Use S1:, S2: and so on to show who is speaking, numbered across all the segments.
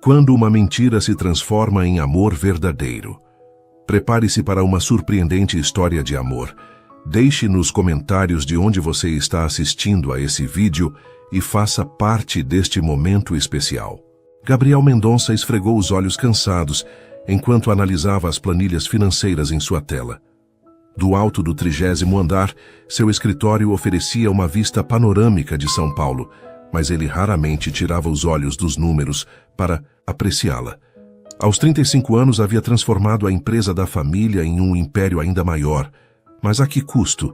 S1: Quando uma mentira se transforma em amor verdadeiro. Prepare-se para uma surpreendente história de amor. Deixe nos comentários de onde você está assistindo a esse vídeo e faça parte deste momento especial. Gabriel Mendonça esfregou os olhos cansados enquanto analisava as planilhas financeiras em sua tela. Do alto do 30º andar, seu escritório oferecia uma vista panorâmica de São Paulo, mas ele raramente tirava os olhos dos números para apreciá-la. Aos 35 anos havia transformado a empresa da família em um império ainda maior. Mas a que custo?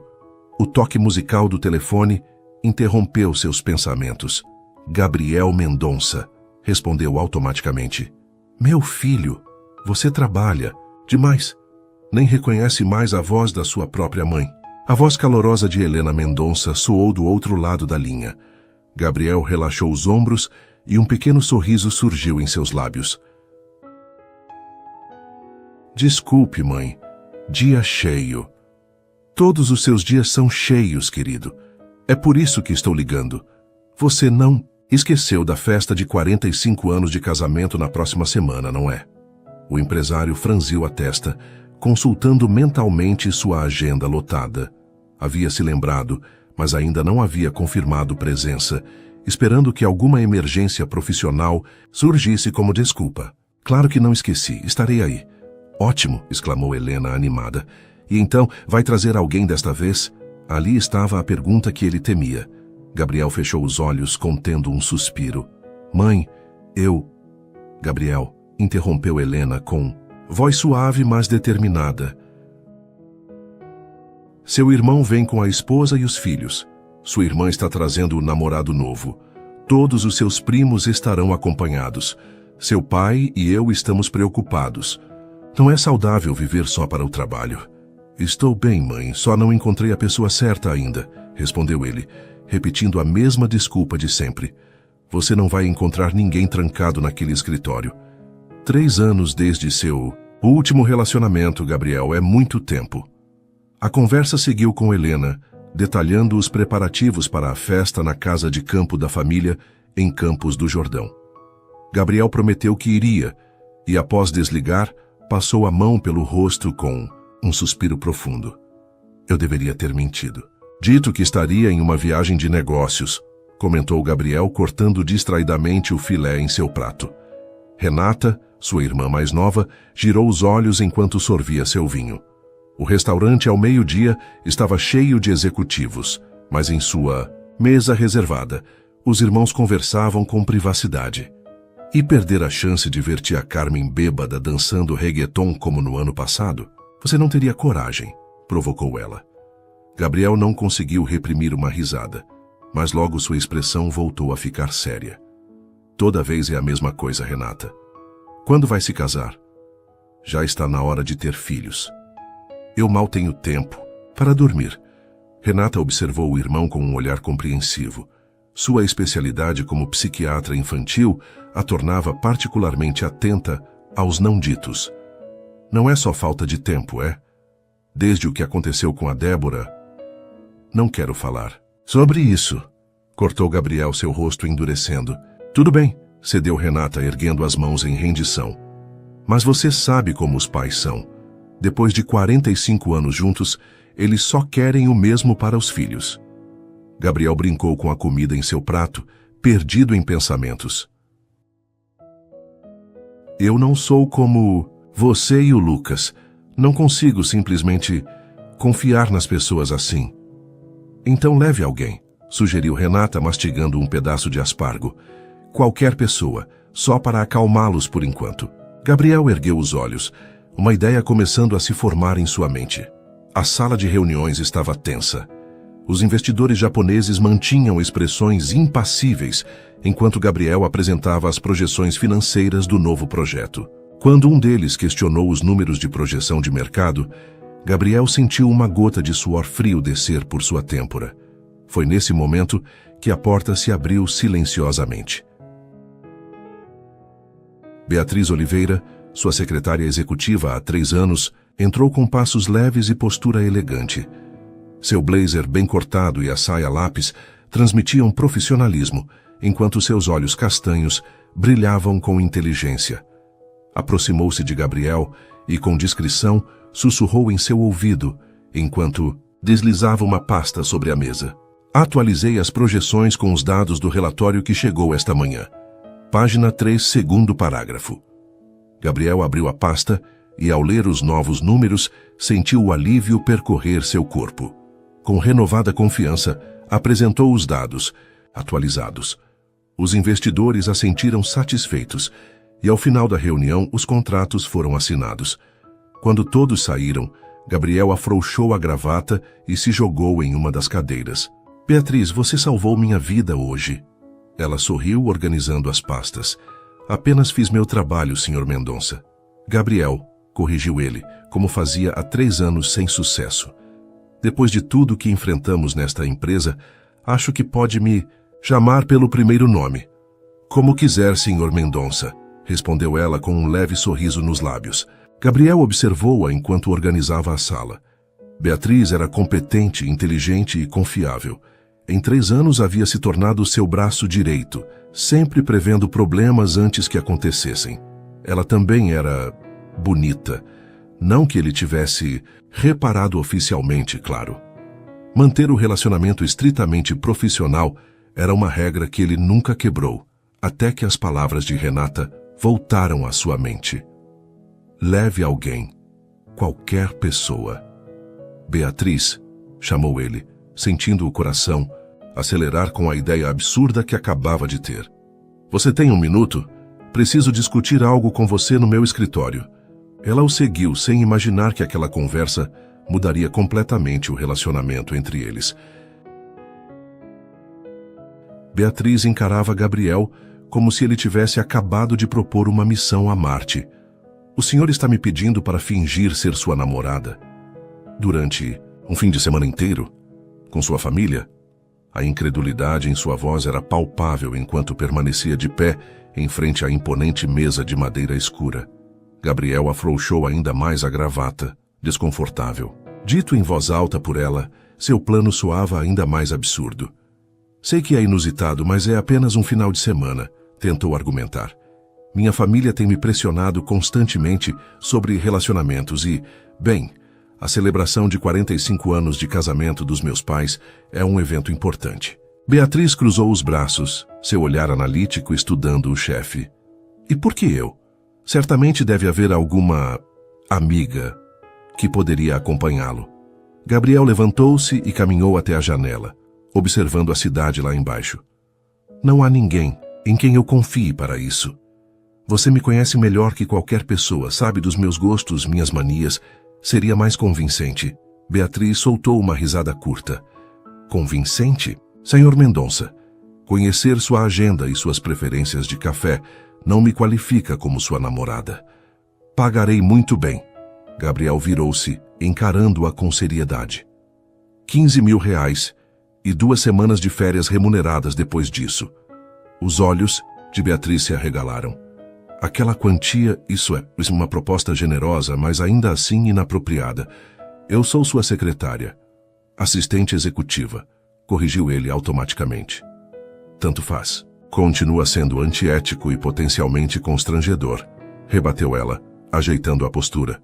S1: O toque musical do telefone interrompeu seus pensamentos. Gabriel Mendonça respondeu automaticamente. Meu filho, você trabalha demais. Nem reconhece mais a voz da sua própria mãe. A voz calorosa de Helena Mendonça soou do outro lado da linha. Gabriel relaxou os ombros e um pequeno sorriso surgiu em seus lábios. Desculpe, mãe. Dia cheio. Todos os seus dias são cheios, querido. É por isso que estou ligando. Você não esqueceu da festa de 45 anos de casamento na próxima semana, não é? O empresário franziu a testa, consultando mentalmente sua agenda lotada. Havia se lembrado, mas ainda não havia confirmado presença, esperando que alguma emergência profissional surgisse como desculpa. Claro que não esqueci, estarei aí. Ótimo, exclamou Helena animada. E então, vai trazer alguém desta vez? Ali estava a pergunta que ele temia. Gabriel fechou os olhos, contendo um suspiro. Mãe, Gabriel, interrompeu Helena com voz suave, mas determinada. Seu irmão vem com a esposa e os filhos. Sua irmã está trazendo o namorado novo. Todos os seus primos estarão acompanhados. Seu pai e eu estamos preocupados. Não é saudável viver só para o trabalho. Estou bem, mãe, só não encontrei a pessoa certa ainda, respondeu ele, repetindo a mesma desculpa de sempre. Você não vai encontrar ninguém trancado naquele escritório. 3 anos desde seu último relacionamento, Gabriel, é muito tempo. A conversa seguiu com Helena, detalhando os preparativos para a festa na casa de campo da família em Campos do Jordão. Gabriel prometeu que iria, e após desligar, passou a mão pelo rosto com um suspiro profundo. Eu deveria ter mentido. Dito que estaria em uma viagem de negócios, comentou Gabriel, cortando distraidamente o filé em seu prato. Renata, sua irmã mais nova, girou os olhos enquanto sorvia seu vinho. O restaurante ao meio-dia estava cheio de executivos, mas em sua mesa reservada, os irmãos conversavam com privacidade. E perder a chance de ver tia Carmen bêbada dançando reggaeton como no ano passado? Você não teria coragem, provocou ela. Gabriel não conseguiu reprimir uma risada, mas logo sua expressão voltou a ficar séria. Toda vez é a mesma coisa, Renata. Quando vai se casar? Já está na hora de ter filhos. Eu mal tenho tempo para dormir. Renata observou o irmão com um olhar compreensivo. Sua especialidade como psiquiatra infantil a tornava particularmente atenta aos não ditos. Não é só falta de tempo, é? Desde o que aconteceu com a Débora... Não quero falar sobre isso, cortou Gabriel, seu rosto endurecendo. Tudo bem, cedeu Renata, erguendo as mãos em rendição. Mas você sabe como os pais são. Depois de 45 anos juntos, eles só querem o mesmo para os filhos. Gabriel brincou com a comida em seu prato, perdido em pensamentos. Eu não sou como você e o Lucas. Não consigo simplesmente confiar nas pessoas assim. Então leve alguém, sugeriu Renata, mastigando um pedaço de aspargo. Qualquer pessoa, só para acalmá-los por enquanto. Gabriel ergueu os olhos, uma ideia começando a se formar em sua mente. A sala de reuniões estava tensa. Os investidores japoneses mantinham expressões impassíveis enquanto Gabriel apresentava as projeções financeiras do novo projeto. Quando um deles questionou os números de projeção de mercado, Gabriel sentiu uma gota de suor frio descer por sua têmpora. Foi nesse momento que a porta se abriu silenciosamente. Beatriz Oliveira, sua secretária executiva há 3 anos, entrou com passos leves e postura elegante. Seu blazer bem cortado e a saia lápis transmitiam profissionalismo, enquanto seus olhos castanhos brilhavam com inteligência. Aproximou-se de Gabriel e, com discrição, sussurrou em seu ouvido, enquanto deslizava uma pasta sobre a mesa. Atualizei as projeções com os dados do relatório que chegou esta manhã. Página 3, segundo parágrafo. Gabriel abriu a pasta e, ao ler os novos números, sentiu o alívio percorrer seu corpo. Com renovada confiança, apresentou os dados, atualizados. Os investidores assentiram satisfeitos e, ao final da reunião, os contratos foram assinados. Quando todos saíram, Gabriel afrouxou a gravata e se jogou em uma das cadeiras. Beatriz, você salvou minha vida hoje. Ela sorriu, organizando as pastas. Apenas fiz meu trabalho, Sr. Mendonça. Gabriel, corrigiu ele, como fazia há 3 anos sem sucesso. Depois de tudo que enfrentamos nesta empresa, acho que pode me chamar pelo primeiro nome. Como quiser, Sr. Mendonça, respondeu ela com um leve sorriso nos lábios. Gabriel observou-a enquanto organizava a sala. Beatriz era competente, inteligente e confiável. Em 3 anos havia se tornado seu braço direito, sempre prevendo problemas antes que acontecessem. Ela também era bonita. Não que ele tivesse reparado oficialmente, claro. Manter o relacionamento estritamente profissional era uma regra que ele nunca quebrou, até que as palavras de Renata voltaram à sua mente. Leve alguém, qualquer pessoa. Beatriz, chamou ele, sentindo o coração acelerar com a ideia absurda que acabava de ter. Você tem 1 minuto? Preciso discutir algo com você no meu escritório. Ela o seguiu sem imaginar que aquela conversa mudaria completamente o relacionamento entre eles. Beatriz encarava Gabriel como se ele tivesse acabado de propor uma missão a Marte. O senhor está me pedindo para fingir ser sua namorada? Durante um fim de semana inteiro? Com sua família? A incredulidade em sua voz era palpável enquanto permanecia de pé em frente à imponente mesa de madeira escura. Gabriel afrouxou ainda mais a gravata, desconfortável. Dito em voz alta por ela, seu plano soava ainda mais absurdo. Sei que é inusitado, mas é apenas um final de semana, tentou argumentar. Minha família tem me pressionado constantemente sobre relacionamentos e, bem, a celebração de 45 anos de casamento dos meus pais é um evento importante. Beatriz cruzou os braços, seu olhar analítico estudando o chefe. E por que eu? Certamente deve haver alguma amiga que poderia acompanhá-lo. Gabriel levantou-se e caminhou até a janela, observando a cidade lá embaixo. Não há ninguém em quem eu confie para isso. Você me conhece melhor que qualquer pessoa, sabe dos meus gostos, minhas manias. Seria mais convincente. Beatriz soltou uma risada curta. Convincente? Senhor Mendonça, conhecer sua agenda e suas preferências de café não me qualifica como sua namorada. Pagarei muito bem. Gabriel virou-se, encarando-a com seriedade. 15 mil reais e 2 semanas de férias remuneradas depois disso. Os olhos de Beatriz se arregalaram. Aquela quantia, isso é uma proposta generosa, mas ainda assim inapropriada. Eu sou sua secretária. Assistente executiva, corrigiu ele automaticamente. Tanto faz. Continua sendo antiético e potencialmente constrangedor, rebateu ela, ajeitando a postura.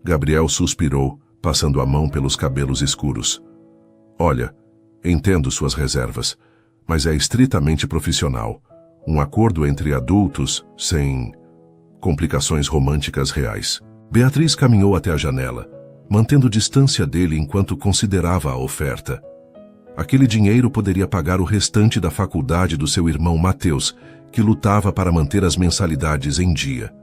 S1: Gabriel suspirou, passando a mão pelos cabelos escuros. Olha, entendo suas reservas, mas é estritamente profissional. Um acordo entre adultos, sem complicações românticas reais. Beatriz caminhou até a janela, mantendo distância dele enquanto considerava a oferta. Aquele dinheiro poderia pagar o restante da faculdade do seu irmão Mateus, que lutava para manter as mensalidades em dia.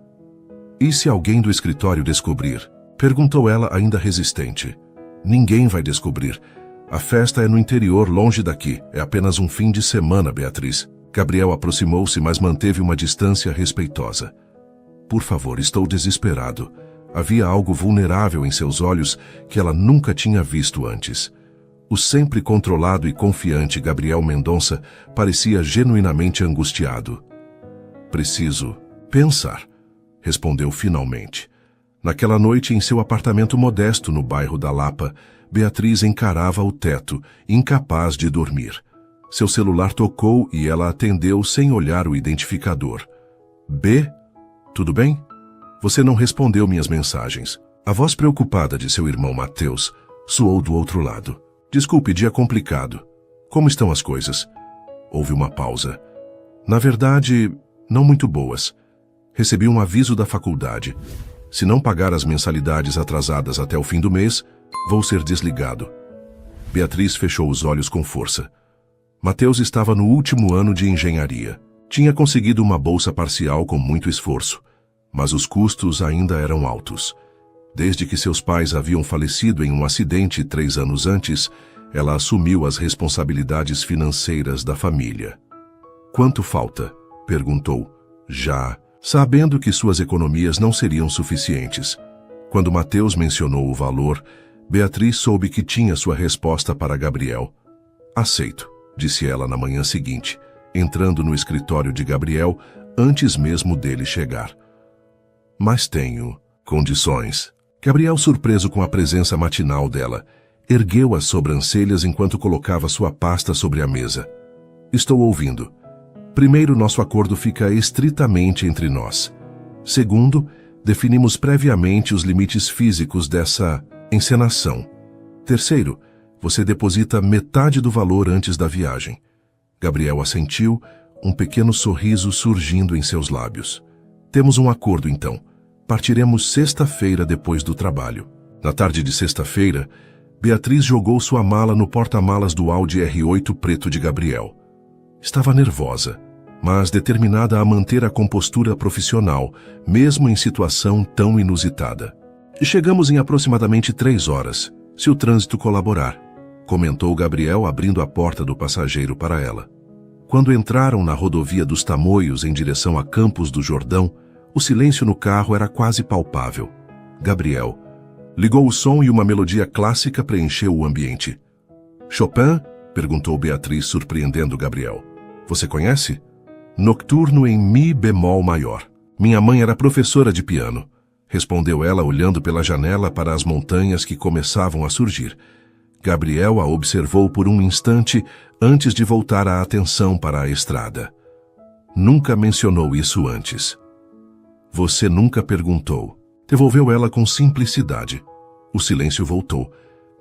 S1: E se alguém do escritório descobrir? Perguntou ela ainda resistente. Ninguém vai descobrir. A festa é no interior, longe daqui. É apenas um fim de semana, Beatriz. Gabriel aproximou-se, mas manteve uma distância respeitosa. Por favor, estou desesperado. Havia algo vulnerável em seus olhos que ela nunca tinha visto antes. O sempre controlado e confiante Gabriel Mendonça parecia genuinamente angustiado. Preciso pensar, respondeu finalmente. Naquela noite, em seu apartamento modesto no bairro da Lapa, Beatriz encarava o teto, incapaz de dormir. Seu celular tocou e ela atendeu sem olhar o identificador. B, tudo bem? Você não respondeu minhas mensagens. A voz preocupada de seu irmão Mateus soou do outro lado. Desculpe, dia complicado. Como estão as coisas? Houve uma pausa. Na verdade, não muito boas. Recebi um aviso da faculdade. Se não pagar as mensalidades atrasadas até o fim do mês, vou ser desligado. Beatriz fechou os olhos com força. Mateus estava no último ano de engenharia. Tinha conseguido uma bolsa parcial com muito esforço, mas os custos ainda eram altos. Desde que seus pais haviam falecido em um acidente 3 anos antes, ela assumiu as responsabilidades financeiras da família. Quanto falta? Perguntou, já sabendo que suas economias não seriam suficientes. Quando Mateus mencionou o valor, Beatriz soube que tinha sua resposta para Gabriel. Aceito, disse ela na manhã seguinte, entrando no escritório de Gabriel antes mesmo dele chegar. Mas tenho condições. Gabriel, surpreso com a presença matinal dela, ergueu as sobrancelhas enquanto colocava sua pasta sobre a mesa. Estou ouvindo. Primeiro, nosso acordo fica estritamente entre nós. Segundo, definimos previamente os limites físicos dessa encenação. Terceiro, você deposita metade do valor antes da viagem. Gabriel assentiu, um pequeno sorriso surgindo em seus lábios. Temos um acordo, então. Partiremos sexta-feira depois do trabalho. Na tarde de sexta-feira, Beatriz jogou sua mala no porta-malas do Audi R8 preto de Gabriel. Estava nervosa, mas determinada a manter a compostura profissional, mesmo em situação tão inusitada. Chegamos em aproximadamente 3 horas, se o trânsito colaborar, comentou Gabriel abrindo a porta do passageiro para ela. Quando entraram na rodovia dos Tamoios em direção a Campos do Jordão, o silêncio no carro era quase palpável. Gabriel ligou o som e uma melodia clássica preencheu o ambiente. Chopin? Perguntou Beatriz, surpreendendo Gabriel. Você conhece? Nocturno em Mi bemol maior. Minha mãe era professora de piano, respondeu ela olhando pela janela para as montanhas que começavam a surgir. Gabriel a observou por um instante antes de voltar a atenção para a estrada. Nunca mencionou isso antes. Você nunca perguntou. Devolveu ela com simplicidade. O silêncio voltou,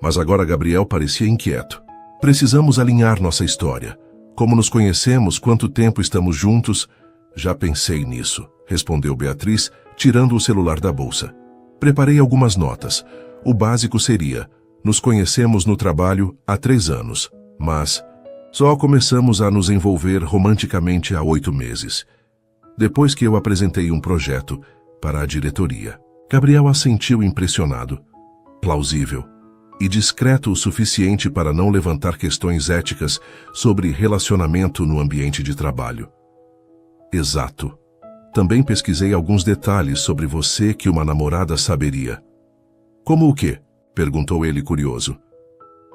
S1: mas agora Gabriel parecia inquieto. Precisamos alinhar nossa história. Como nos conhecemos, quanto tempo estamos juntos? Já pensei nisso, respondeu Beatriz, tirando o celular da bolsa. Preparei algumas notas. O básico seria: nos conhecemos no trabalho há 3 anos, mas só começamos a nos envolver romanticamente há 8 meses. Depois que eu apresentei um projeto para a diretoria. Gabriel assentiu impressionado. Plausível. E discreto o suficiente para não levantar questões éticas sobre relacionamento no ambiente de trabalho. Exato. Também pesquisei alguns detalhes sobre você que uma namorada saberia. Como o quê? Perguntou ele curioso.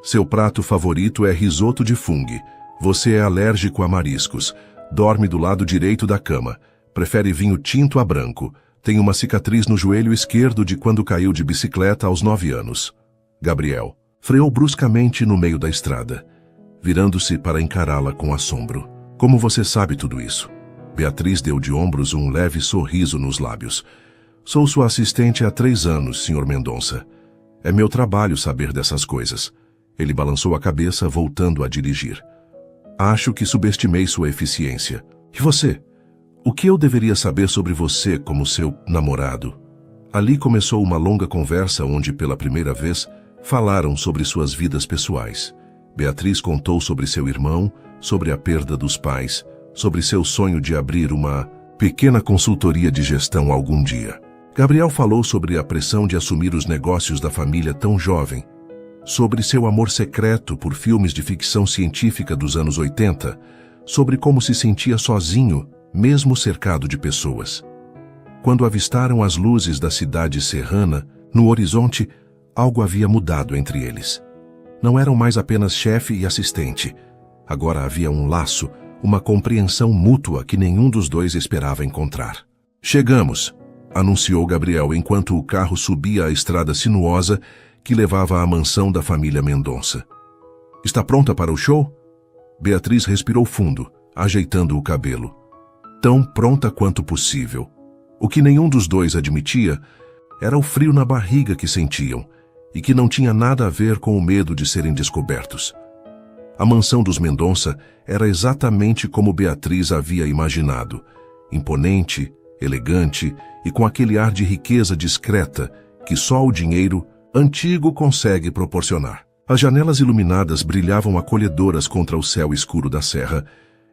S1: Seu prato favorito é risoto de fungo. Você é alérgico a mariscos. Dorme do lado direito da cama. Prefere vinho tinto a branco. Tem uma cicatriz no joelho esquerdo de quando caiu de bicicleta aos 9 anos. Gabriel freou bruscamente no meio da estrada, virando-se para encará-la com assombro. Como você sabe tudo isso? Beatriz deu de ombros um leve sorriso nos lábios. Sou sua assistente há 3 anos, Sr. Mendonça. É meu trabalho saber dessas coisas. Ele balançou a cabeça, voltando a dirigir. Acho que subestimei sua eficiência. E você? O que eu deveria saber sobre você como seu namorado? Ali começou uma longa conversa onde, pela primeira vez, falaram sobre suas vidas pessoais. Beatriz contou sobre seu irmão, sobre a perda dos pais, sobre seu sonho de abrir uma pequena consultoria de gestão algum dia. Gabriel falou sobre a pressão de assumir os negócios da família tão jovem, sobre seu amor secreto por filmes de ficção científica dos anos 80, sobre como se sentia sozinho, mesmo cercado de pessoas. Quando avistaram as luzes da cidade serrana, no horizonte, algo havia mudado entre eles. Não eram mais apenas chefe e assistente. Agora havia um laço, uma compreensão mútua que nenhum dos dois esperava encontrar. Chegamos, anunciou Gabriel enquanto o carro subia a estrada sinuosa que levava à mansão da família Mendonça. Está pronta para o show? Beatriz respirou fundo, ajeitando o cabelo. tão pronta quanto possível. O que nenhum dos dois admitia era o frio na barriga que sentiam e que não tinha nada a ver com o medo de serem descobertos. A mansão dos Mendonça era exatamente como Beatriz havia imaginado, imponente, elegante e com aquele ar de riqueza discreta que só o dinheiro antigo consegue proporcionar. As janelas iluminadas brilhavam acolhedoras contra o céu escuro da serra,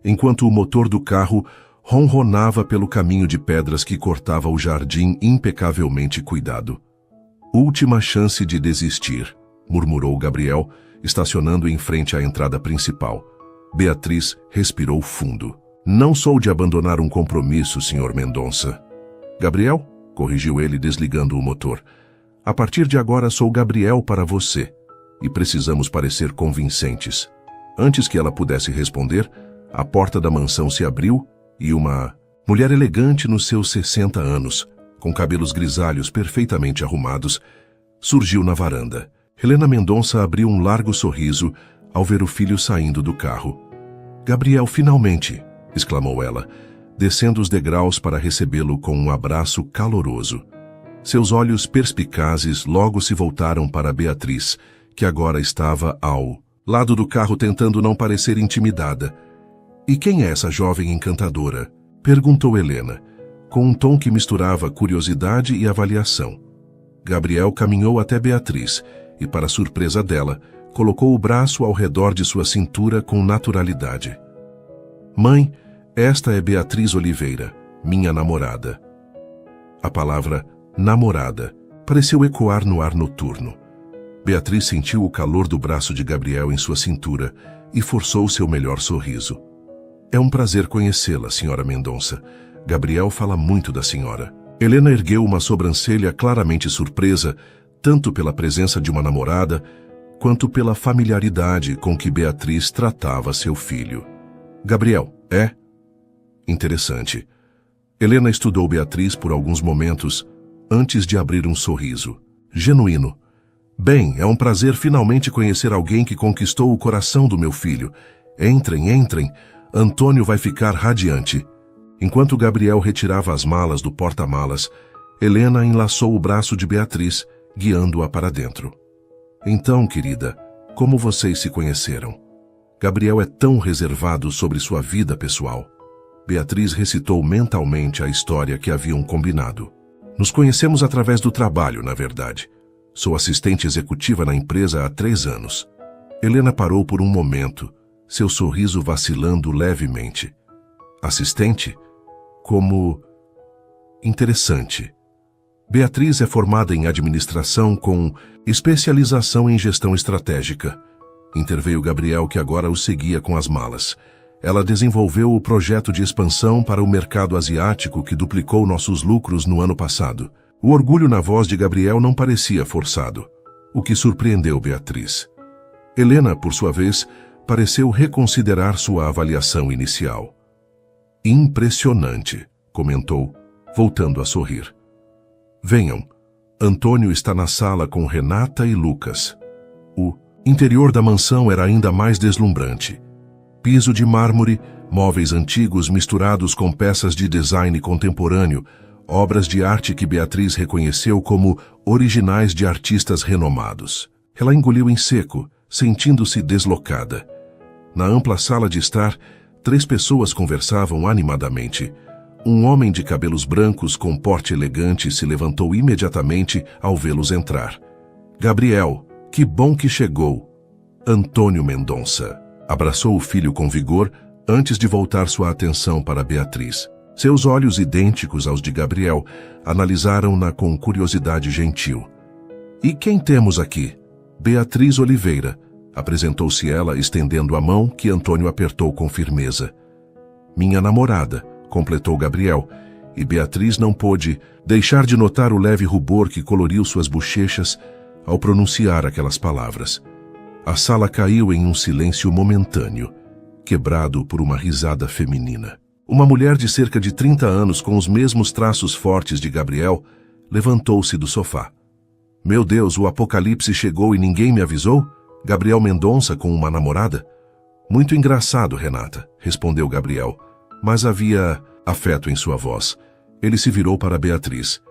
S1: enquanto o motor do carro ronronava pelo caminho de pedras que cortava o jardim impecavelmente cuidado. Última chance de desistir, murmurou Gabriel, estacionando em frente à entrada principal. Beatriz respirou fundo. Não sou de abandonar um compromisso, Sr. Mendonça. Gabriel? Corrigiu ele, desligando o motor. A partir de agora sou Gabriel para você. E precisamos parecer convincentes. Antes que ela pudesse responder, a porta da mansão se abriu e uma mulher elegante nos seus 60 anos, com cabelos grisalhos perfeitamente arrumados, surgiu na varanda. Helena Mendonça abriu um largo sorriso ao ver o filho saindo do carro. Gabriel, finalmente! Exclamou ela, descendo os degraus para recebê-lo com um abraço caloroso. Seus olhos perspicazes logo se voltaram para Beatriz, que agora estava ao lado do carro tentando não parecer intimidada. E quem é essa jovem encantadora? Perguntou Helena, com um tom que misturava curiosidade e avaliação. Gabriel caminhou até Beatriz e, para surpresa dela, colocou o braço ao redor de sua cintura com naturalidade. Mãe, esta é Beatriz Oliveira, minha namorada. A palavra namorada pareceu ecoar no ar noturno. Beatriz sentiu o calor do braço de Gabriel em sua cintura e forçou seu melhor sorriso. É um prazer conhecê-la, Sra. Mendonça. Gabriel fala muito da senhora. Helena ergueu uma sobrancelha claramente surpresa, tanto pela presença de uma namorada, quanto pela familiaridade com que Beatriz tratava seu filho. Gabriel, é? Interessante. Helena estudou Beatriz por alguns momentos, antes de abrir um sorriso. Genuíno. Bem, é um prazer finalmente conhecer alguém que conquistou o coração do meu filho. Entrem, entrem. Antônio vai ficar radiante. Enquanto Gabriel retirava as malas do porta-malas, Helena enlaçou o braço de Beatriz, guiando-a para dentro. Então, querida, como vocês se conheceram? Gabriel é tão reservado sobre sua vida pessoal. Beatriz recitou mentalmente a história que haviam combinado. Nos conhecemos através do trabalho, na verdade. Sou assistente executiva na empresa há 3 anos. Helena parou por um momento, seu sorriso vacilando levemente. Assistente? Como... Interessante. Beatriz é formada em administração com especialização em gestão estratégica. Interveio Gabriel, que agora o seguia com as malas. Ela desenvolveu o projeto de expansão para o mercado asiático que duplicou nossos lucros no ano passado. O orgulho na voz de Gabriel não parecia forçado, o que surpreendeu Beatriz. Helena, por sua vez, pareceu reconsiderar sua avaliação inicial. Impressionante, comentou, voltando a sorrir. Venham, Antônio está na sala com Renata e Lucas. O interior da mansão era ainda mais deslumbrante. Piso de mármore, móveis antigos misturados com peças de design contemporâneo, obras de arte que Beatriz reconheceu como originais de artistas renomados. Ela engoliu em seco, sentindo-se deslocada. Na ampla sala de estar, 3 pessoas conversavam animadamente. Um homem de cabelos brancos com porte elegante se levantou imediatamente ao vê-los entrar. Gabriel, que bom que chegou. Antônio Mendonça. Abraçou o filho com vigor antes de voltar sua atenção para Beatriz. Seus olhos, idênticos aos de Gabriel, analisaram-na com curiosidade gentil. E quem temos aqui? Beatriz Oliveira, apresentou-se ela, estendendo a mão que Antônio apertou com firmeza. Minha namorada, completou Gabriel, e Beatriz não pôde deixar de notar o leve rubor que coloriu suas bochechas ao pronunciar aquelas palavras. A sala caiu em um silêncio momentâneo, quebrado por uma risada feminina. Uma mulher de cerca de 30 anos, com os mesmos traços fortes de Gabriel, levantou-se do sofá. Meu Deus, o apocalipse chegou e ninguém me avisou? Gabriel Mendonça com uma namorada? Muito engraçado, Renata, respondeu Gabriel. Mas havia afeto em sua voz. Ele se virou para Beatriz.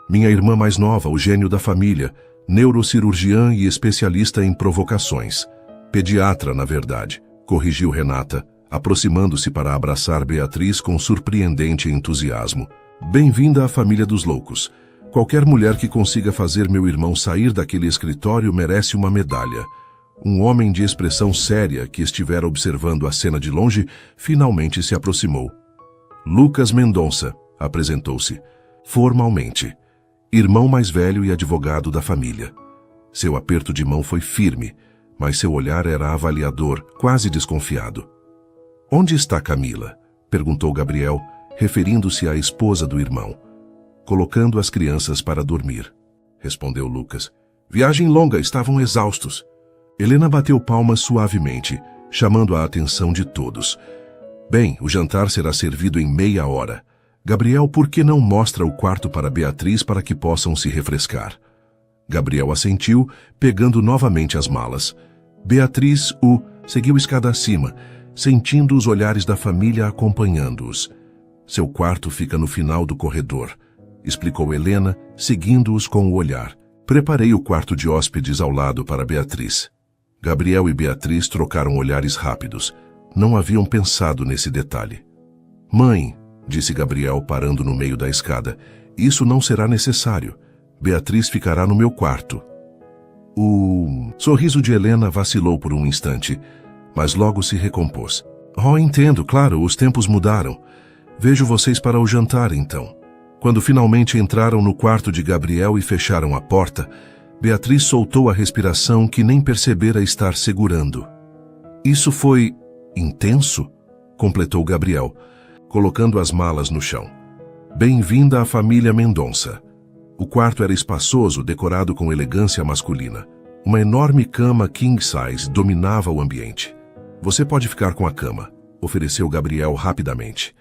S1: Minha irmã mais nova, o gênio da família, neurocirurgiã e especialista em provocações. Pediatra, na verdade, corrigiu Renata, aproximando-se para abraçar Beatriz com surpreendente entusiasmo. Bem-vinda à família dos loucos. Qualquer mulher que consiga fazer meu irmão sair daquele escritório merece uma medalha. Um homem de expressão séria que estivera observando a cena de longe, finalmente se aproximou. Lucas Mendonça, apresentou-se, formalmente, irmão mais velho e advogado da família. Seu aperto de mão foi firme, mas seu olhar era avaliador, quase desconfiado. Onde está Camila? Perguntou Gabriel, referindo-se à esposa do irmão. Colocando as crianças para dormir, respondeu Lucas. Viagem longa, estavam exaustos. Helena bateu palmas suavemente, chamando a atenção de todos. Bem, o jantar será servido em meia hora. Gabriel, por que não mostra o quarto para Beatriz para que possam se refrescar? Gabriel assentiu, pegando novamente as malas. Beatriz seguiu escada acima, sentindo os olhares da família acompanhando-os. Seu quarto fica no final do corredor, explicou Helena, seguindo-os com o olhar. Preparei o quarto de hóspedes ao lado para Beatriz. Gabriel e Beatriz trocaram olhares rápidos. Não haviam pensado nesse detalhe. Mãe, disse Gabriel parando no meio da escada, isso não será necessário. Beatriz ficará no meu quarto. O sorriso de Helena vacilou por um instante, mas logo se recompôs. Oh, entendo, claro, os tempos mudaram. Vejo vocês para o jantar, então. Quando finalmente entraram no quarto de Gabriel e fecharam a porta, Beatriz soltou a respiração que nem percebera estar segurando. Isso foi intenso? Completou Gabriel, colocando as malas no chão. Bem-vinda à família Mendonça. O quarto era espaçoso, decorado com elegância masculina. Uma enorme cama king size dominava o ambiente. Você pode ficar com a cama, ofereceu Gabriel rapidamente.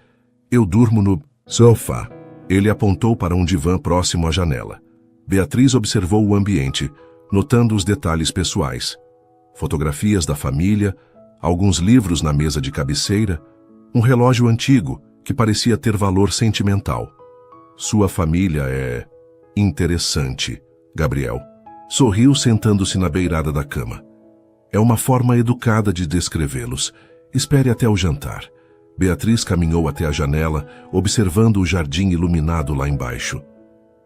S1: Eu durmo no sofá. Ele apontou para um divã próximo à janela. Beatriz observou o ambiente, notando os detalhes pessoais. Fotografias da família, alguns livros na mesa de cabeceira, um relógio antigo que parecia ter valor sentimental. Sua família é interessante, Gabriel. Sorriu sentando-se na beirada da cama. É uma forma educada de descrevê-los. Espere até o jantar. Beatriz caminhou até a janela, observando o jardim iluminado lá embaixo.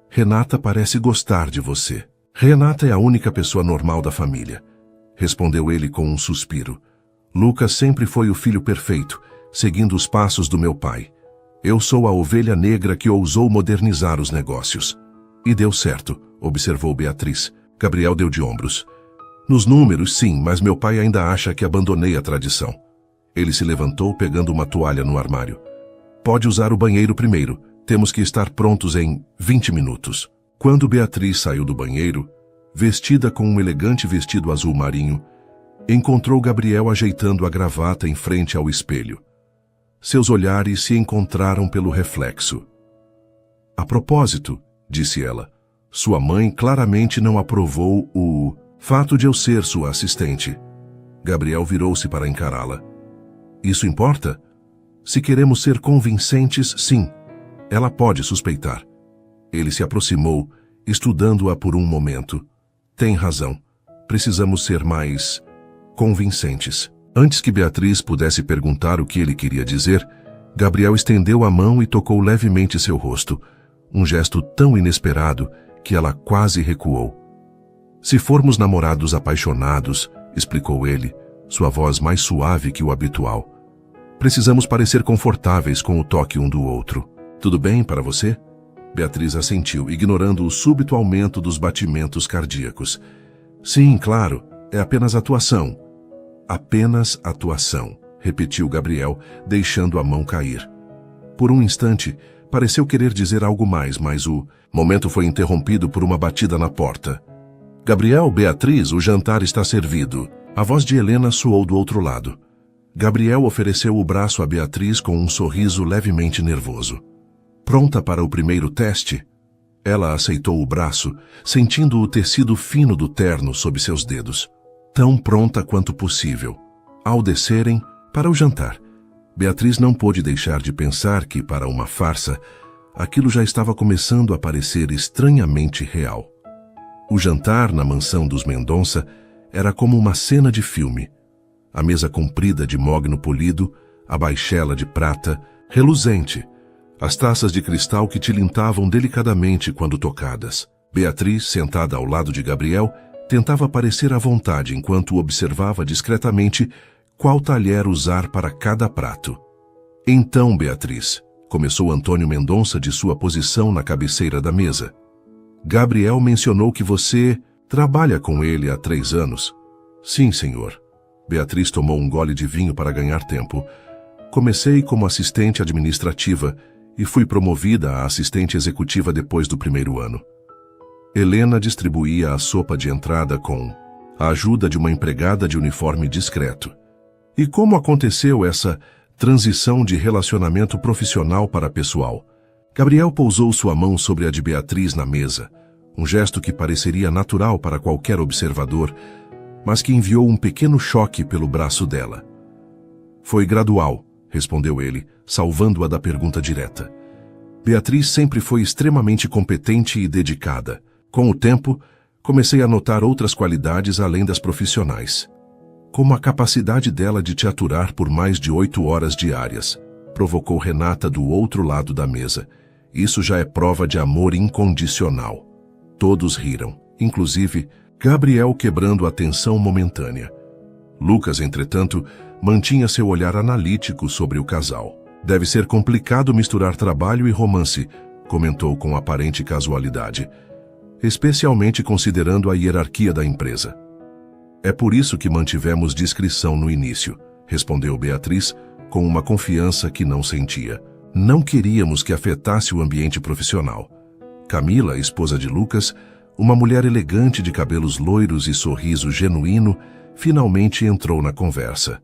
S1: Renata parece gostar de você. Renata é a única pessoa normal da família, respondeu ele com um suspiro. Lucas sempre foi o filho perfeito, seguindo os passos do meu pai. Eu sou a ovelha negra que ousou modernizar os negócios. E deu certo, observou Beatriz. Gabriel deu de ombros. Nos números, sim, mas meu pai ainda acha que abandonei a tradição. Ele se levantou pegando uma toalha no armário. Pode usar o banheiro primeiro. Temos que estar prontos em 20 minutos. Quando Beatriz saiu do banheiro, vestida com um elegante vestido azul marinho, encontrou Gabriel ajeitando a gravata em frente ao espelho. Seus olhares se encontraram pelo reflexo. A propósito, disse ela, sua mãe claramente não aprovou o fato de eu ser sua assistente. Gabriel virou-se para encará-la. Isso importa? Se queremos ser convincentes, sim. Ela pode suspeitar. Ele se aproximou, estudando-a por um momento. Tem razão. Precisamos ser mais convincentes. Antes que Beatriz pudesse perguntar o que ele queria dizer, Gabriel estendeu a mão e tocou levemente seu rosto, um gesto tão inesperado que ela quase recuou. Se formos namorados apaixonados, explicou ele, sua voz mais suave que o habitual, precisamos parecer confortáveis com o toque um do outro. Tudo bem para você? Beatriz assentiu, ignorando o súbito aumento dos batimentos cardíacos. Sim, claro, é apenas atuação. Apenas atuação, repetiu Gabriel, deixando a mão cair. Por um instante, pareceu querer dizer algo mais, mas o momento foi interrompido por uma batida na porta. Gabriel, Beatriz, o jantar está servido. A voz de Helena soou do outro lado. Gabriel ofereceu o braço a Beatriz com um sorriso levemente nervoso. Pronta para o primeiro teste? Ela aceitou o braço, sentindo o tecido fino do terno sob seus dedos. Tão pronta quanto possível. Ao descerem, para o jantar, Beatriz não pôde deixar de pensar que, para uma farsa, aquilo já estava começando a parecer estranhamente real. O jantar na mansão dos Mendonça era como uma cena de filme. A mesa comprida de mogno polido, a baixela de prata, reluzente, as taças de cristal que tilintavam delicadamente quando tocadas. Beatriz, sentada ao lado de Gabriel, tentava parecer à vontade enquanto observava discretamente qual talher usar para cada prato. Então, Beatriz, começou Antônio Mendonça de sua posição na cabeceira da mesa. Gabriel mencionou que você trabalha com ele há 3 anos. Sim, senhor. Beatriz tomou um gole de vinho para ganhar tempo. Comecei como assistente administrativa e fui promovida a assistente executiva depois do 1º ano. Helena distribuía a sopa de entrada com a ajuda de uma empregada de uniforme discreto. E como aconteceu essa transição de relacionamento profissional para pessoal? Gabriel pousou sua mão sobre a de Beatriz na mesa, um gesto que pareceria natural para qualquer observador, mas que enviou um pequeno choque pelo braço dela. Foi gradual, respondeu ele, salvando-a da pergunta direta. Beatriz sempre foi extremamente competente e dedicada. Com o tempo, comecei a notar outras qualidades além das profissionais, como a capacidade dela de te aturar por mais de 8 horas diárias, provocou Renata do outro lado da mesa. Isso já é prova de amor incondicional. Todos riram, inclusive Gabriel, quebrando a tensão momentânea. Lucas, entretanto, mantinha seu olhar analítico sobre o casal. Deve ser complicado misturar trabalho e romance, comentou com aparente casualidade, especialmente considerando a hierarquia da empresa. É por isso que mantivemos discrição no início, respondeu Beatriz, com uma confiança que não sentia. Não queríamos que afetasse o ambiente profissional. Camila, esposa de Lucas, uma mulher elegante de cabelos loiros e sorriso genuíno, finalmente entrou na conversa.